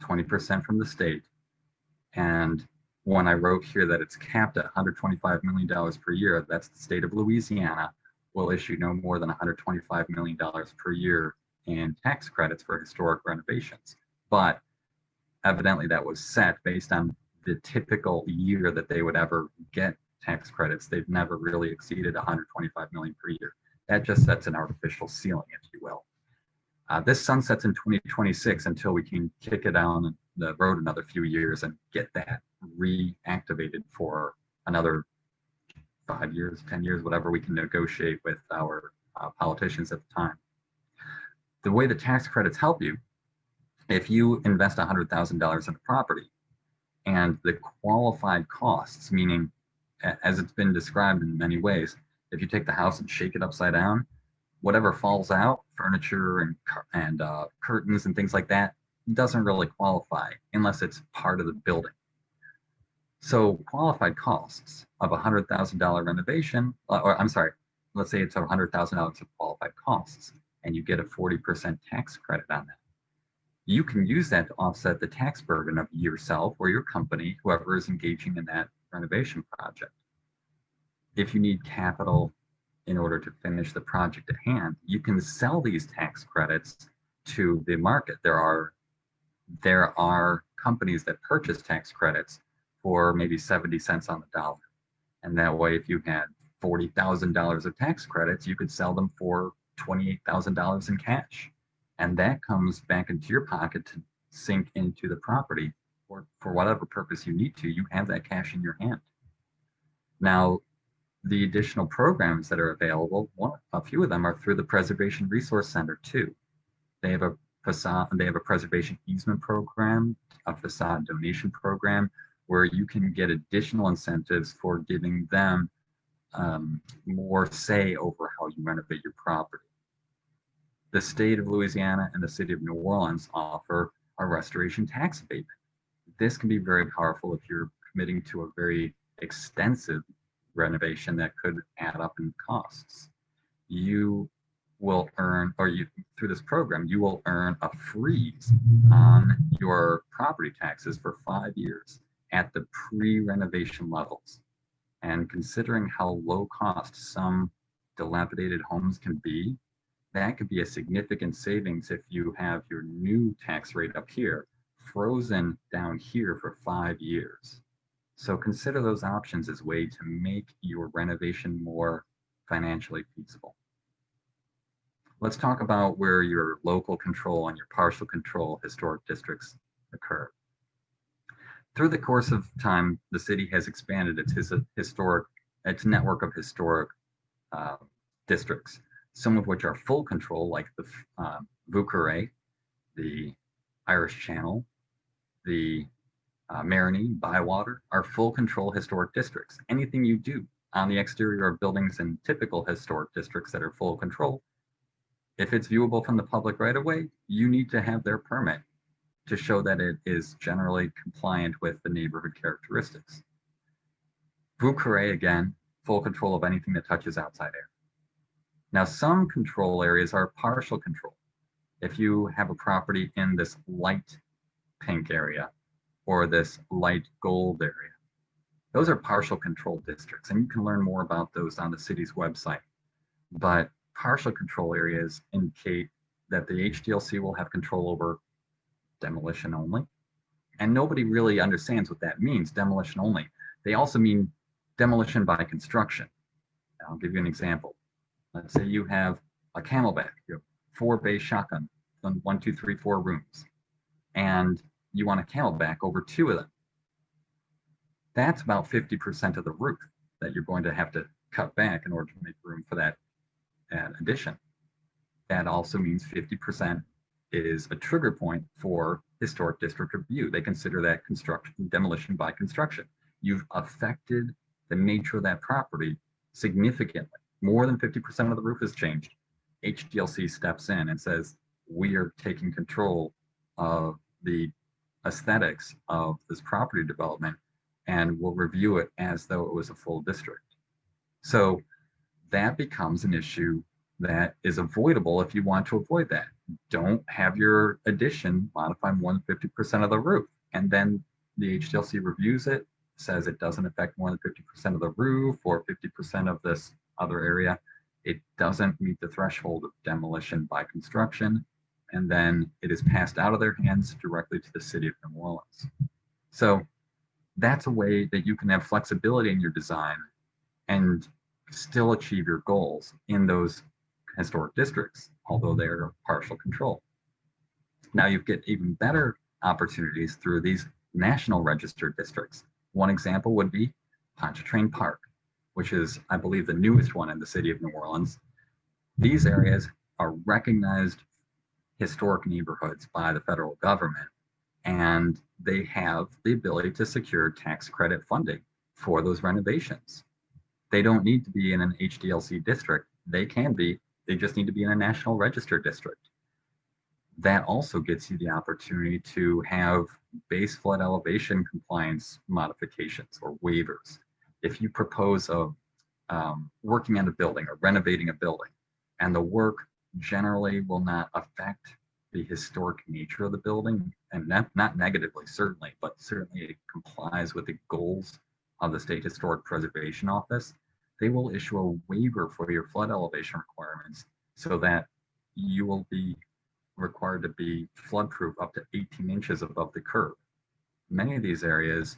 20% from the state. And when I wrote here that it's capped at $125 million per year, that's the state of Louisiana will issue no more than $125 million per year in tax credits for historic renovations. But evidently that was set based on the typical year that they would ever get tax credits. They've never really exceeded $125 million per year. That just sets an artificial ceiling, if you will. This sunsets in 2026 until we can kick it down the road another few years and get that reactivated for another 5 years, 10 years, whatever we can negotiate with our politicians at the time. The way the tax credits help you, if you invest $100,000 in a property and the qualified costs, meaning as it's been described in many ways, if you take the house and shake it upside down, whatever falls out, furniture and curtains and things like that, doesn't really qualify unless it's part of the building. So qualified costs of $100,000 renovation, or I'm sorry, let's say it's $100,000 of qualified costs, and you get a 40% tax credit on that. You can use that to offset the tax burden of yourself or your company, whoever is engaging in that renovation project. If you need capital in order to finish the project at hand, you can sell these tax credits to the market. There are companies that purchase tax credits for maybe 70 cents on the dollar. And that way, if you had $40,000 of tax credits, you could sell them for $28,000 in cash. And that comes back into your pocket to sink into the property, or for whatever purpose you need to, you have that cash in your hand. Now, the additional programs that are available, a few of them are through the Preservation Resource Center too. They have a preservation easement program, a facade donation program, where you can get additional incentives for giving them more say over how you renovate your property. The state of Louisiana and the city of New Orleans offer a restoration tax abatement. This can be very powerful if you're committing to a very extensive renovation that could add up in costs. You will earn, through this program, you will earn a freeze on your property taxes for 5 years at the pre-renovation levels. And considering how low cost some dilapidated homes can be, that could be a significant savings if you have your new tax rate up here frozen down here for 5 years. So consider those options as a way to make your renovation more financially feasible. Let's talk about where your local control and your partial control historic districts occur. Through the course of time, the city has expanded its network of historic districts, some of which are full control, like the Vauquerets, the Irish Channel, the Marigny, Bywater, are full control historic districts. Anything you do on the exterior of buildings in typical historic districts that are full control, if it's viewable from the public right away, you need to have their permit to show that it is generally compliant with the neighborhood characteristics. Vauqueret, again, full control of anything that touches outside air. Now, some control areas are partial control. If you have a property in this light pink area or this light gold area, those are partial control districts, and you can learn more about those on the city's website. But partial control areas indicate that the HDLC will have control over demolition only. And nobody really understands what that means, demolition only. They also mean demolition by construction. I'll give you an example. Let's say you have a Camelback, you have 4-bay shotgun, 1, 2, 3, 4 rooms, and you want a Camelback over 2 of them. That's about 50% of the roof that you're going to have to cut back in order to make room for that addition. That also means 50% is a trigger point for historic district review. They consider that demolition by construction. You've affected the nature of that property significantly. More than 50% of the roof is changed. HDLC steps in and says, we are taking control of the aesthetics of this property development and we'll review it as though it was a full district. So that becomes an issue that is avoidable if you want to avoid that. Don't have your addition modify more than 50% of the roof. And then the HDLC reviews it, says it doesn't affect more than 50% of the roof or 50% of this other area. It doesn't meet the threshold of demolition by construction. And then it is passed out of their hands directly to the city of New Orleans. So that's a way that you can have flexibility in your design and still achieve your goals in those historic districts, although they're partial control. Now you get even better opportunities through these national registered districts. One example would be Pontchartrain Park, which is, I believe, the newest one in the city of New Orleans. These areas are recognized historic neighborhoods by the federal government, and they have the ability to secure tax credit funding for those renovations. They don't need to be in an HDLC district. They can be, they just need to be in a national register district. That also gets you the opportunity to have base flood elevation compliance modifications or waivers. If you propose working on a building or renovating a building, and the work generally will not affect the historic nature of the building, and not negatively, certainly, but certainly it complies with the goals of the State Historic Preservation Office, they will issue a waiver for your flood elevation requirements so that you will be required to be flood proof up to 18 inches above the curb. Many of these areas,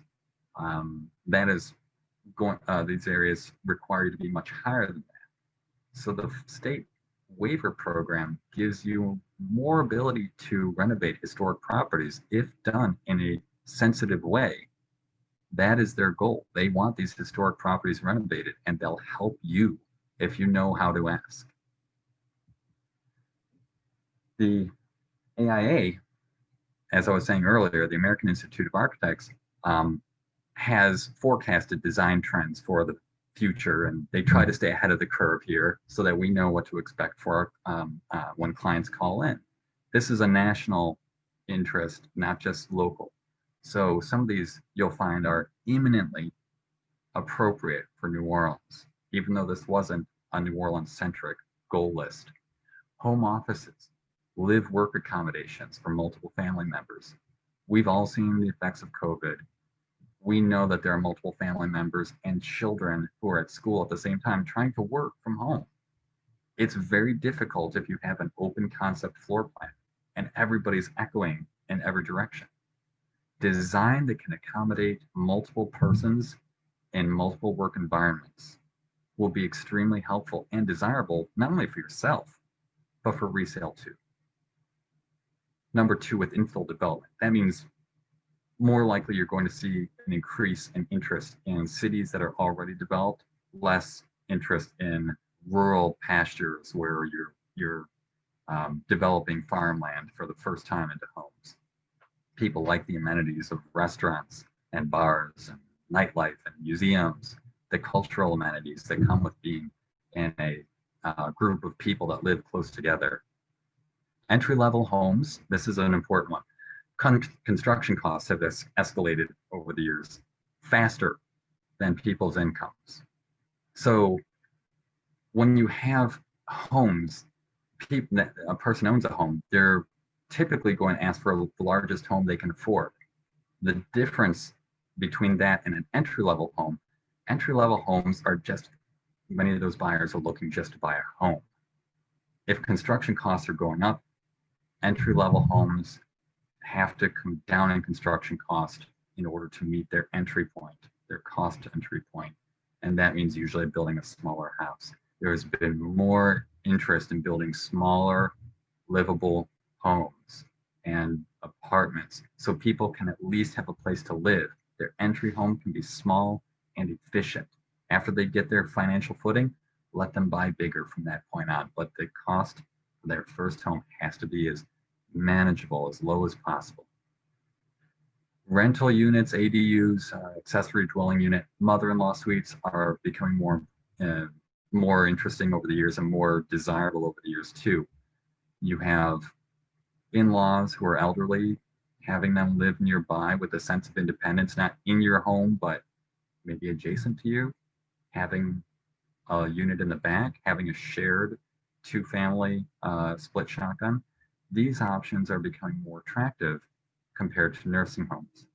these areas require you to be much higher than that. So the state waiver program gives you more ability to renovate historic properties if done in a sensitive way. That is their goal. They want these historic properties renovated, and they'll help you if you know how to ask. The AIA, as I was saying earlier, the American Institute of Architects, has forecasted design trends for the future, and they try to stay ahead of the curve here so that we know what to expect for when clients call in. This is a national interest, not just local. So some of these you'll find are eminently appropriate for New Orleans, even though this wasn't a New Orleans-centric goal list. Home offices, live-work accommodations for multiple family members. We've all seen the effects of COVID. We know that there are multiple family members and children who are at school at the same time trying to work from home. It's very difficult if you have an open concept floor plan and everybody's echoing in every direction. Design that can accommodate multiple persons in multiple work environments will be extremely helpful and desirable, not only for yourself, but for resale too. Number two, with infill development, that means more likely you're going to see an increase in interest in cities that are already developed, less interest in rural pastures where you're developing farmland for the first time into homes. People like the amenities of restaurants and bars and nightlife and museums, the cultural amenities that come with being in a group of people that live close together. Entry-level homes, this is an important one. Construction costs have escalated over the years faster than people's incomes. So when you have homes, a person owns a home, they're typically going to ask for the largest home they can afford. The difference between that and an entry-level homes are just, many of those buyers are looking just to buy a home. If construction costs are going up, entry-level homes have to come down in construction cost in order to meet their entry point, their cost to entry point. And that means usually building a smaller house. There's been more interest in building smaller, livable homes and apartments so people can at least have a place to live. Their entry home can be small and efficient. After they get their financial footing, let them buy bigger from that point on. But the cost their first home has to be as manageable, as low as possible. Rental units, ADUs, accessory dwelling unit, mother-in-law suites are becoming more interesting over the years and more desirable over the years too. You have in-laws who are elderly, having them live nearby with a sense of independence, not in your home, but maybe adjacent to you, having a unit in the back, having a shared two-family split shotgun. These options are becoming more attractive compared to nursing homes.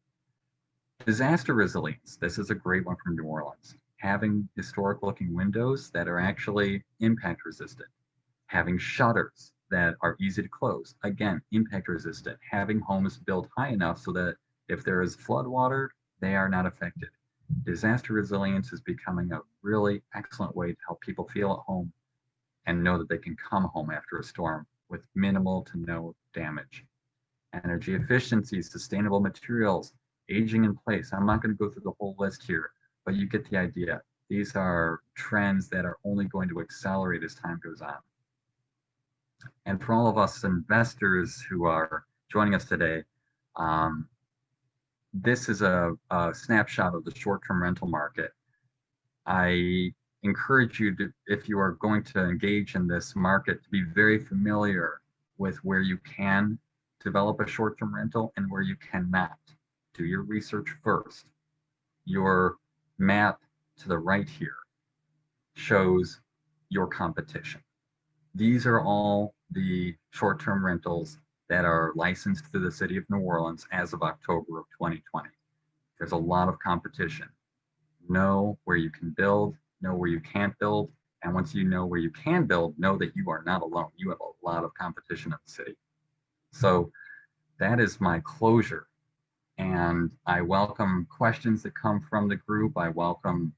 Disaster resilience. This is a great one from New Orleans. Having historic looking windows that are actually impact resistant. Having shutters that are easy to close. Again, impact resistant. Having homes built high enough so that if there is flood water, they are not affected. Disaster resilience is becoming a really excellent way to help people feel at home and know that they can come home after a storm with minimal to no damage. Energy efficiency, sustainable materials, aging in place. I'm not going to go through the whole list here, but you get the idea. These are trends that are only going to accelerate as time goes on. And for all of us investors who are joining us today, this is a snapshot of the short-term rental market. I encourage you to, if you are going to engage in this market, to be very familiar with where you can develop a short-term rental and where you cannot. Do your research first. Your map to the right here shows your competition. These are all the short-term rentals that are licensed through the city of New Orleans as of October of 2020. There's a lot of competition. Know where you can build, know where you can't build, and once you know where you can build, know that you are not alone. You have a lot of competition in the city. So that is my closure. And I welcome questions that come from the group. I welcome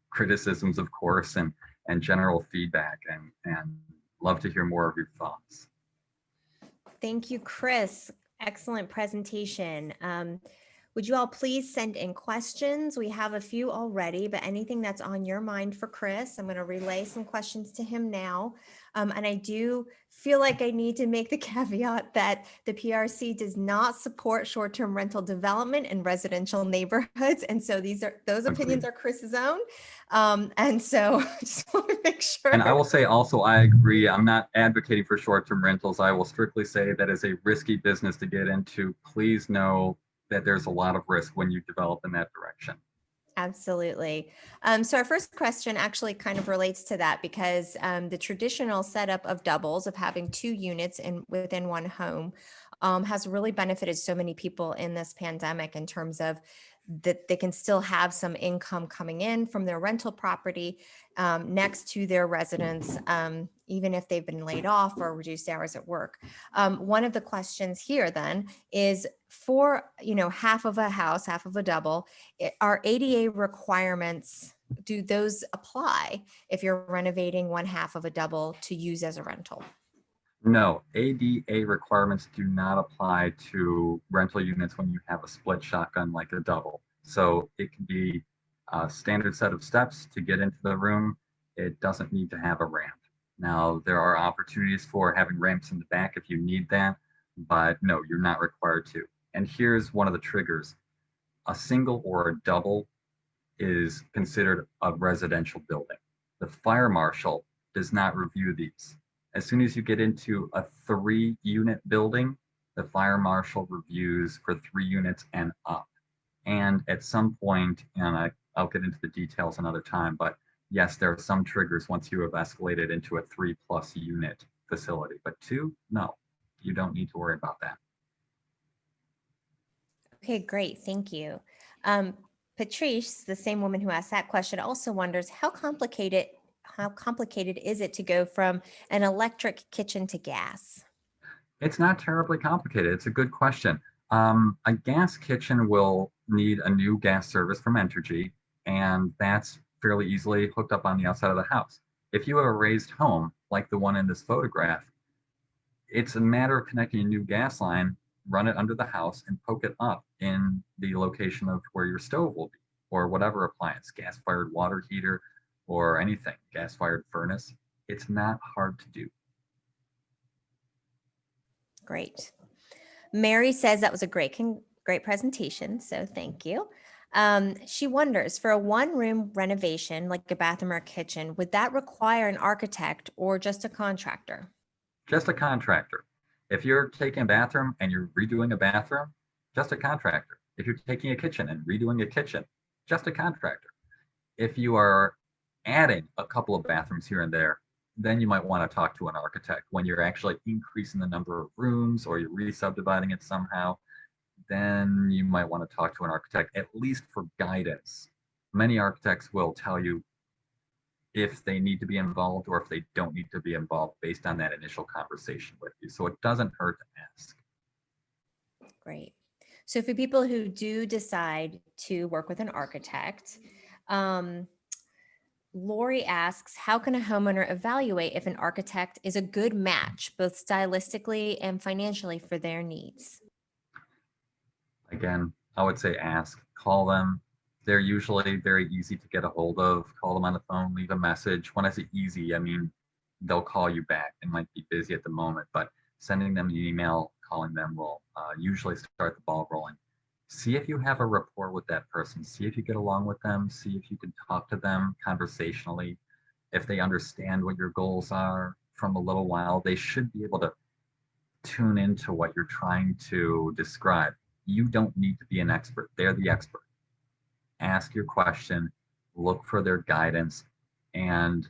criticisms, of course, and general feedback, and love to hear more of your thoughts. Thank you, Chris. Excellent presentation. Would you all please send in questions? We have a few already, but anything that's on your mind for Chris, I'm going to relay some questions to him now. And I do feel like I need to make the caveat that the PRC does not support short-term rental development in residential neighborhoods. And so those opinions are Chris's own. And so I just want to make sure. And I will say also, I agree. I'm not advocating for short-term rentals. I will strictly say that is a risky business to get into. Please know that there's a lot of risk when you develop in that direction. Absolutely. So our first question actually kind of relates to that, because the traditional setup of doubles, of having 2 units within one home, has really benefited so many people in this pandemic, in terms of that they can still have some income coming in from their rental property next to their residence, even if they've been laid off or reduced hours at work. One of the questions here then is, for half of a house, half of a double, are ADA requirements, do those apply if you're renovating one half of a double to use as a rental? No, ADA requirements do not apply to rental units when you have a split shotgun like a double. So it can be a standard set of steps to get into the room. It doesn't need to have a ramp. Now, there are opportunities for having ramps in the back if you need that, but no, you're not required to. And here's one of the triggers. A single or a double is considered a residential building. The fire marshal does not review these. As soon as you get into a 3-unit building, the fire marshal reviews for 3 units and up. And at some point, and I'll get into the details another time, but yes, there are some triggers once you have escalated into a 3+ unit facility, but 2, no, you don't need to worry about that. Okay, great. Thank you. Patrice, the same woman who asked that question, also wonders how complicated is it to go from an electric kitchen to gas? It's not terribly complicated. It's a good question. A gas kitchen will need a new gas service from Entergy, and that's fairly easily hooked up on the outside of the house. If you have a raised home, like the one in this photograph, it's a matter of connecting a new gas line, run it under the house, and poke it up in the location of where your stove will be, or whatever appliance, gas-fired water heater, or anything, gas-fired furnace. It's not hard to do. Great. Mary says that was a great presentation, so thank you. She wonders, for a one-room renovation, like a bathroom or a kitchen, would that require an architect or just a contractor? Just a contractor. If you're taking a bathroom and you're redoing a bathroom, just a contractor. If you're taking a kitchen and redoing a kitchen, just a contractor. If you are adding a couple of bathrooms here and there, then you might want to talk to an architect. When you're actually increasing the number of rooms or you're re-subdividing it somehow, then you might want to talk to an architect, at least for guidance. Many architects will tell you if they need to be involved or if they don't need to be involved based on that initial conversation with you. So it doesn't hurt to ask. Great. So for people who do decide to work with an architect, Lori asks, how can a homeowner evaluate if an architect is a good match, both stylistically and financially, for their needs? Again, I would say ask, call them. They're usually very easy to get a hold of. Call them on the phone, leave a message. When I say easy, I mean they'll call you back. They might be busy at the moment, but sending them an email, calling them will usually start the ball rolling. See if you have a rapport with that person. See if you get along with them. See if you can talk to them conversationally. If they understand what your goals are from a little while, they should be able to tune into what you're trying to describe. You don't need to be an expert. They're the expert. Ask your question, look for their guidance, and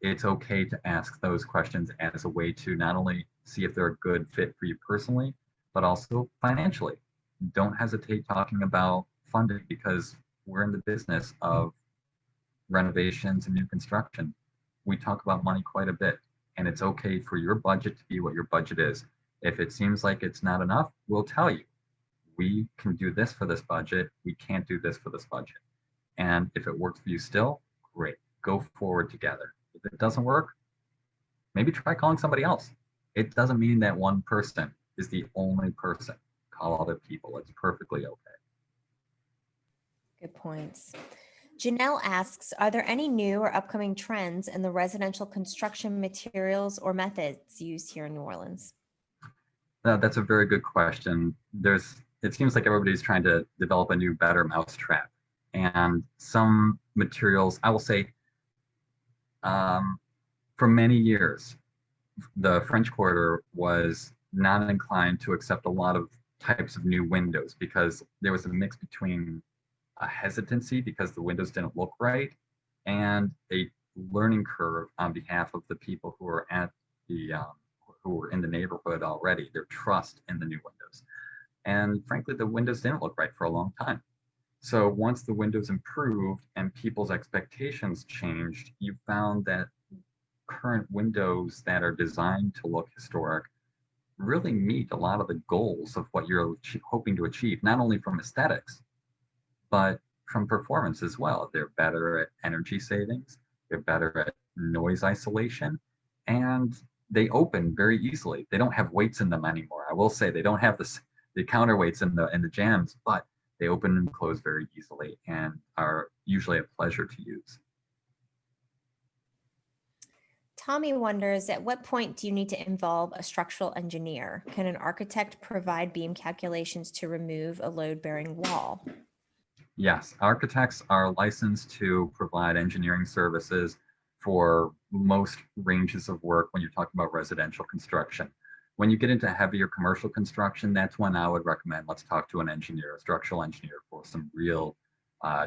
it's okay to ask those questions as a way to not only see if they're a good fit for you personally, but also financially. Don't hesitate talking about funding, because we're in the business of renovations and new construction. We talk about money quite a bit, and it's okay for your budget to be what your budget is. If it seems like it's not enough, we'll tell you. We can do this for this budget. We can't do this for this budget. And if it works for you still, great. Go forward together. If it doesn't work, maybe try calling somebody else. It doesn't mean that one person is the only person. Call other people. It's perfectly okay. Good points. Janelle asks, are there any new or upcoming trends in the residential construction materials or methods used here in New Orleans? That's a very good question. It seems like everybody's trying to develop a new, better mousetrap. And some materials, I will say, for many years, the French Quarter was not inclined to accept a lot of types of new windows because there was a mix between a hesitancy because the windows didn't look right and a learning curve on behalf of the people who were at the who were in the neighborhood already, their trust in the new windows. And frankly, the windows didn't look right for a long time. So once the windows improved and people's expectations changed, you found that current windows that are designed to look historic really meet a lot of the goals of what you're hoping to achieve, not only from aesthetics, but from performance as well. They're better at energy savings, they're better at noise isolation, and they open very easily. They don't have weights in them anymore. I will say they don't have the counterweights in the jambs, but they open and close very easily and are usually a pleasure to use. Tommy wonders, at what point do you need to involve a structural engineer? Can an architect provide beam calculations to remove a load-bearing wall? Yes, architects are licensed to provide engineering services for most ranges of work when you're talking about residential construction. When you get into heavier commercial construction, that's when I would recommend let's talk to an engineer, a structural engineer, for some real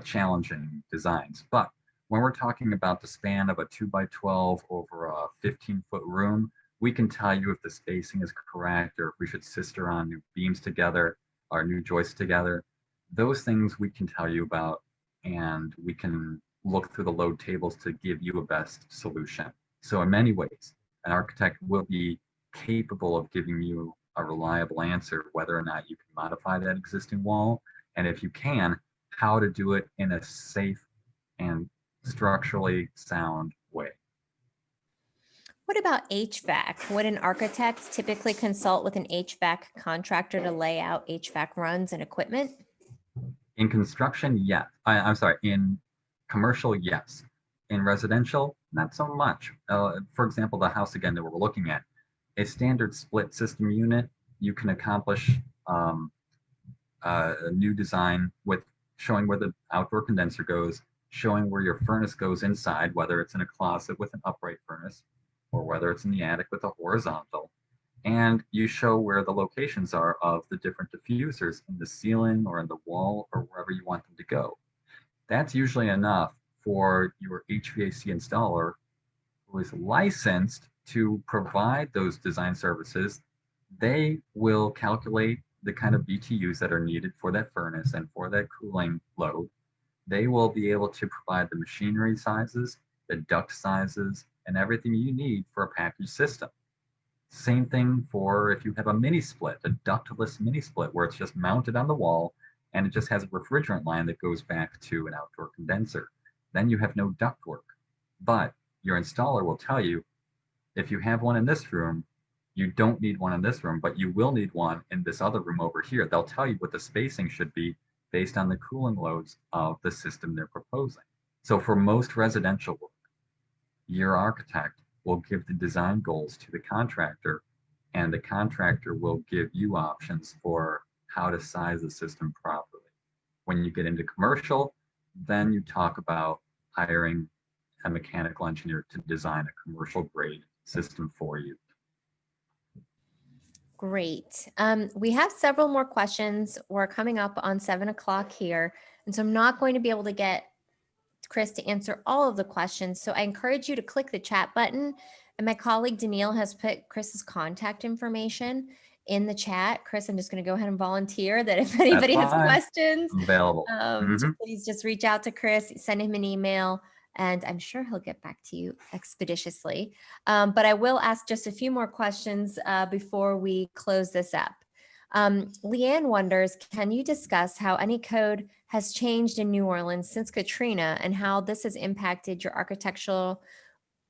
challenging designs. But when we're talking about the span of a 2x12 over a 15-foot room, we can tell you if the spacing is correct or if we should sister on new beams together or new joists together. Those things we can tell you about, and we can look through the load tables to give you a best solution. So in many ways, an architect will be capable of giving you a reliable answer whether or not you can modify that existing wall, and if you can, how to do it in a safe and structurally sound way. What about HVAC? Would an architect typically consult with an HVAC contractor to lay out HVAC runs and equipment? In construction, yes. I'm sorry, in commercial, yes. In residential, not so much. For example, the house again that we're looking at, a standard split system unit you can accomplish a new design with showing where the outdoor condenser goes, showing where your furnace goes inside, whether it's in a closet with an upright furnace or whether it's in the attic with a horizontal. And you show where the locations are of the different diffusers in the ceiling or in the wall or wherever you want them to go. That's usually enough for your HVAC installer who is licensed to provide those design services. They will calculate the kind of BTUs that are needed for that furnace and for that cooling load. They will be able to provide the machinery sizes, the duct sizes, and everything you need for a package system. Same thing for if you have a mini split, a ductless mini split where it's just mounted on the wall and it just has a refrigerant line that goes back to an outdoor condenser. Then you have no duct work. But your installer will tell you, if you have one in this room, you don't need one in this room, but you will need one in this other room over here. They'll tell you what the spacing should be based on the cooling loads of the system they're proposing. So for most residential work, your architect will give the design goals to the contractor, and the contractor will give you options for how to size the system properly. When you get into commercial, then you talk about hiring a mechanical engineer to design a commercial grade system for you. Great. We have several more questions. We're coming up on 7 o'clock here. And so I'm not going to be able to get Chris to answer all of the questions. So I encourage you to click the chat button. And my colleague Danielle has put Chris's contact information in the chat. Chris, I'm just going to go ahead and volunteer that if anybody has questions, I'm available. Please just reach out to Chris, send him an email, and I'm sure he'll get back to you expeditiously. But I will ask just a few more questions before we close this up. Leanne wonders, can you discuss how any code has changed in New Orleans since Katrina and how this has impacted your architectural,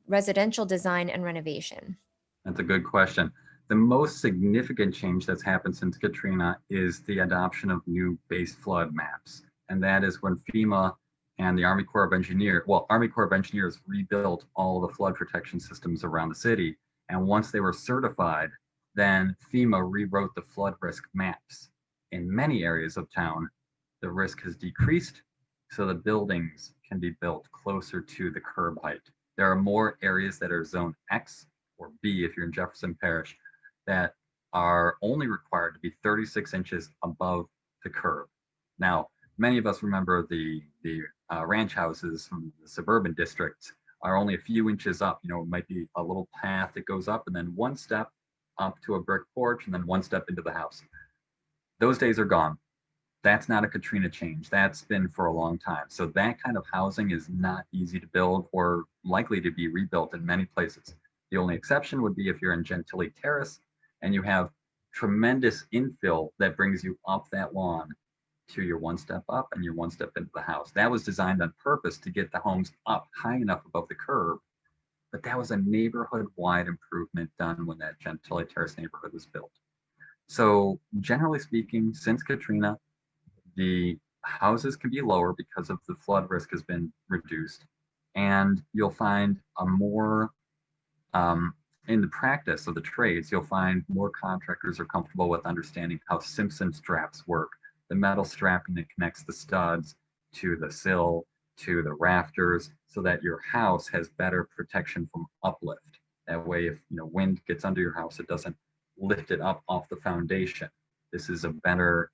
residential design and renovation? That's a good question. The most significant change that's happened since Katrina is the adoption of new base flood maps. And that is when FEMA and the Army Corps of Engineers, Army Corps of Engineers rebuilt all the flood protection systems around the city. And once they were certified, then FEMA rewrote the flood risk maps. In many areas of town, the risk has decreased, so the buildings can be built closer to the curb height. There are more areas that are zone X or B if you're in Jefferson Parish that are only required to be 36 inches above the curb. Now, many of us remember the ranch houses from the suburban districts are only a few inches up. You know, it might be a little path that goes up and then one step up to a brick porch and then one step into the house. Those days are gone. That's not a Katrina change. That's been for a long time. So that kind of housing is not easy to build or likely to be rebuilt in many places. The only exception would be if you're in Gentilly Terrace and you have tremendous infill that brings you up that lawn to your one step up and your one step into the house. That was designed on purpose to get the homes up high enough above the curb, but that was a neighborhood-wide improvement done when that Gentilly Terrace neighborhood was built. So generally speaking, since Katrina, the houses can be lower because of the flood risk has been reduced, and you'll find a more in the practice of the trades, you'll find more contractors are comfortable with understanding how Simpson straps work, the metal strapping that connects the studs to the sill, to the rafters, so that your house has better protection from uplift. That way, if wind gets under your house, it doesn't lift it up off the foundation. This is a better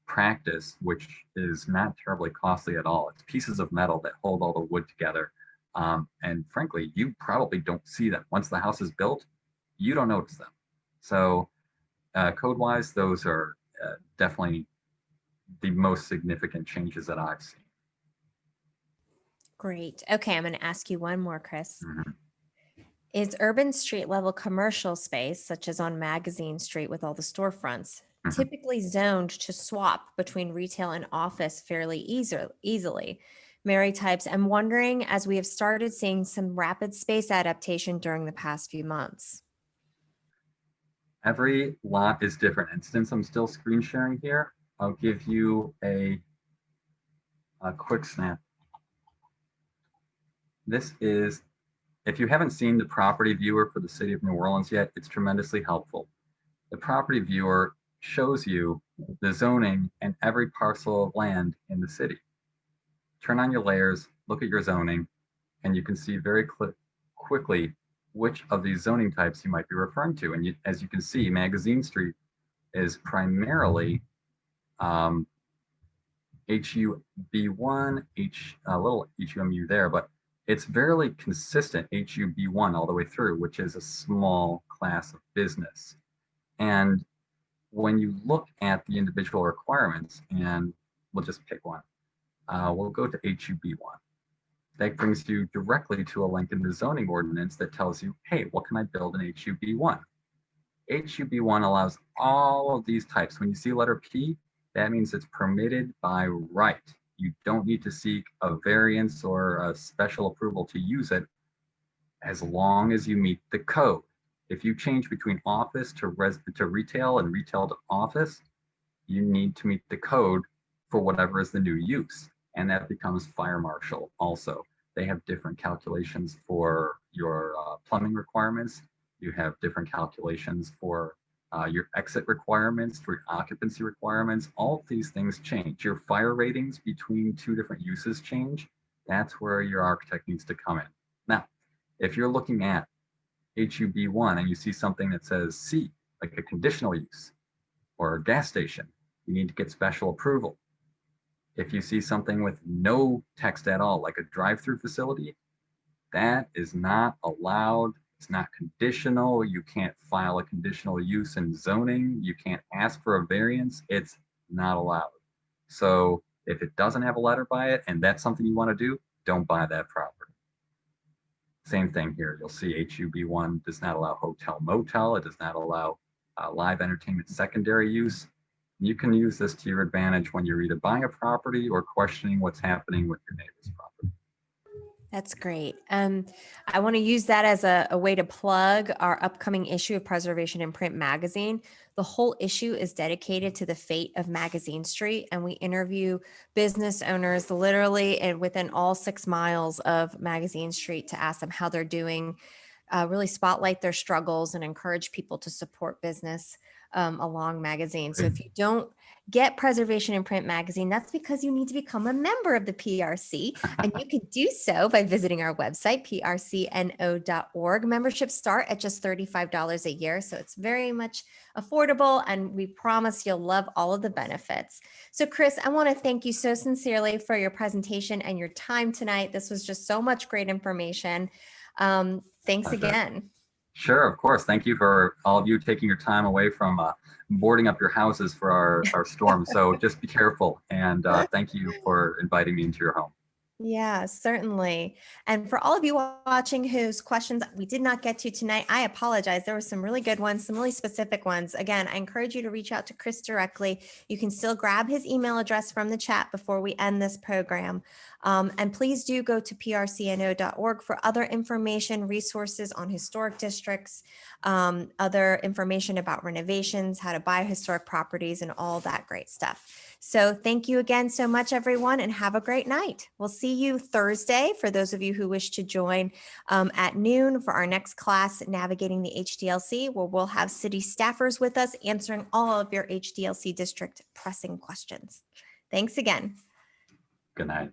practice, which is not terribly costly at all. It's pieces of metal that hold all the wood together. And frankly, you probably don't see them. Once the house is built, you don't notice them. So code-wise, those are definitely the most significant changes that I've seen. Great. Okay, I'm going to ask you one more, Chris. Mm-hmm. Is urban street level commercial space, such as on Magazine Street with all the storefronts, typically zoned to swap between retail and office fairly easily? Mary types, I'm wondering, as we have started seeing some rapid space adaptation during the past few months. Every lot is different. And since I'm still screen sharing here, I'll give you a quick snap. This is, if you haven't seen the property viewer for the city of New Orleans yet, it's tremendously helpful. The property viewer shows you the zoning and every parcel of land in the city. Turn on your layers, look at your zoning, and you can see very quickly which of these zoning types you might be referring to. And as you can see, Magazine Street is primarily HUB1, a little HUMU there, but it's very consistent HUB1 all the way through, which is a small class of business. And when you look at the individual requirements, and we'll just pick one, we'll go to HUB1. That brings you directly to a link in the zoning ordinance that tells you, hey, what can I build in HUB1? HUB1 allows all of these types. When you see letter P, that means it's permitted by right. You don't need to seek a variance or a special approval to use it as long as you meet the code. If you change between office to retail and retail to office, you need to meet the code for whatever is the new use. And that becomes fire marshal also. They have different calculations for your plumbing requirements. You have different calculations for your exit requirements, for your occupancy requirements. All of these things change. Your fire ratings between two different uses change. That's where your architect needs to come in. Now, if you're looking at HUB1 and you see something that says C, like a conditional use or a gas station, you need to get special approval. If you see something with no text at all, like a drive-through facility, that is not allowed. It's not conditional. You can't file a conditional use in zoning. You can't ask for a variance. It's not allowed. So if it doesn't have a letter by it and that's something you want to do, don't buy that property. Same thing here. You'll see HUB1 does not allow hotel motel. It does not allow live entertainment secondary use. You can use this to your advantage when you're either buying a property or questioning what's happening with your neighbor's property. That's great. I want to use that as a way to plug our upcoming issue of Preservation in Print magazine. The whole issue is dedicated to the fate of Magazine Street, and we interview business owners literally and within all 6 miles of Magazine Street to ask them how they're doing, really spotlight their struggles and encourage people to support business along Magazine. So if you don't get Preservation in Print magazine, that's because you need to become a member of the PRC, and you can do so by visiting our website, prcno.org. Memberships start at just $35 a year, so it's very much affordable, and we promise you'll love all of the benefits. So Chris, I want to thank you so sincerely for your presentation and your time tonight. This was just so much great information. Thanks again. Sure, of course. Thank you for all of you taking your time away from boarding up your houses for our storm. So just be careful, and thank you for inviting me into your home. Yeah, certainly. And for all of you watching whose questions we did not get to tonight, I apologize. There were some really good ones, some really specific ones. Again, I encourage you to reach out to Chris directly. You can still grab his email address from the chat before we end this program. And please do go to prcno.org for other information, resources on historic districts, other information about renovations, how to buy historic properties, and all that great stuff. So thank you again so much, everyone, and have a great night. We'll see you Thursday for those of you who wish to join at noon for our next class, Navigating the HDLC, where we'll have city staffers with us answering all of your HDLC district pressing questions. Thanks again. Good night.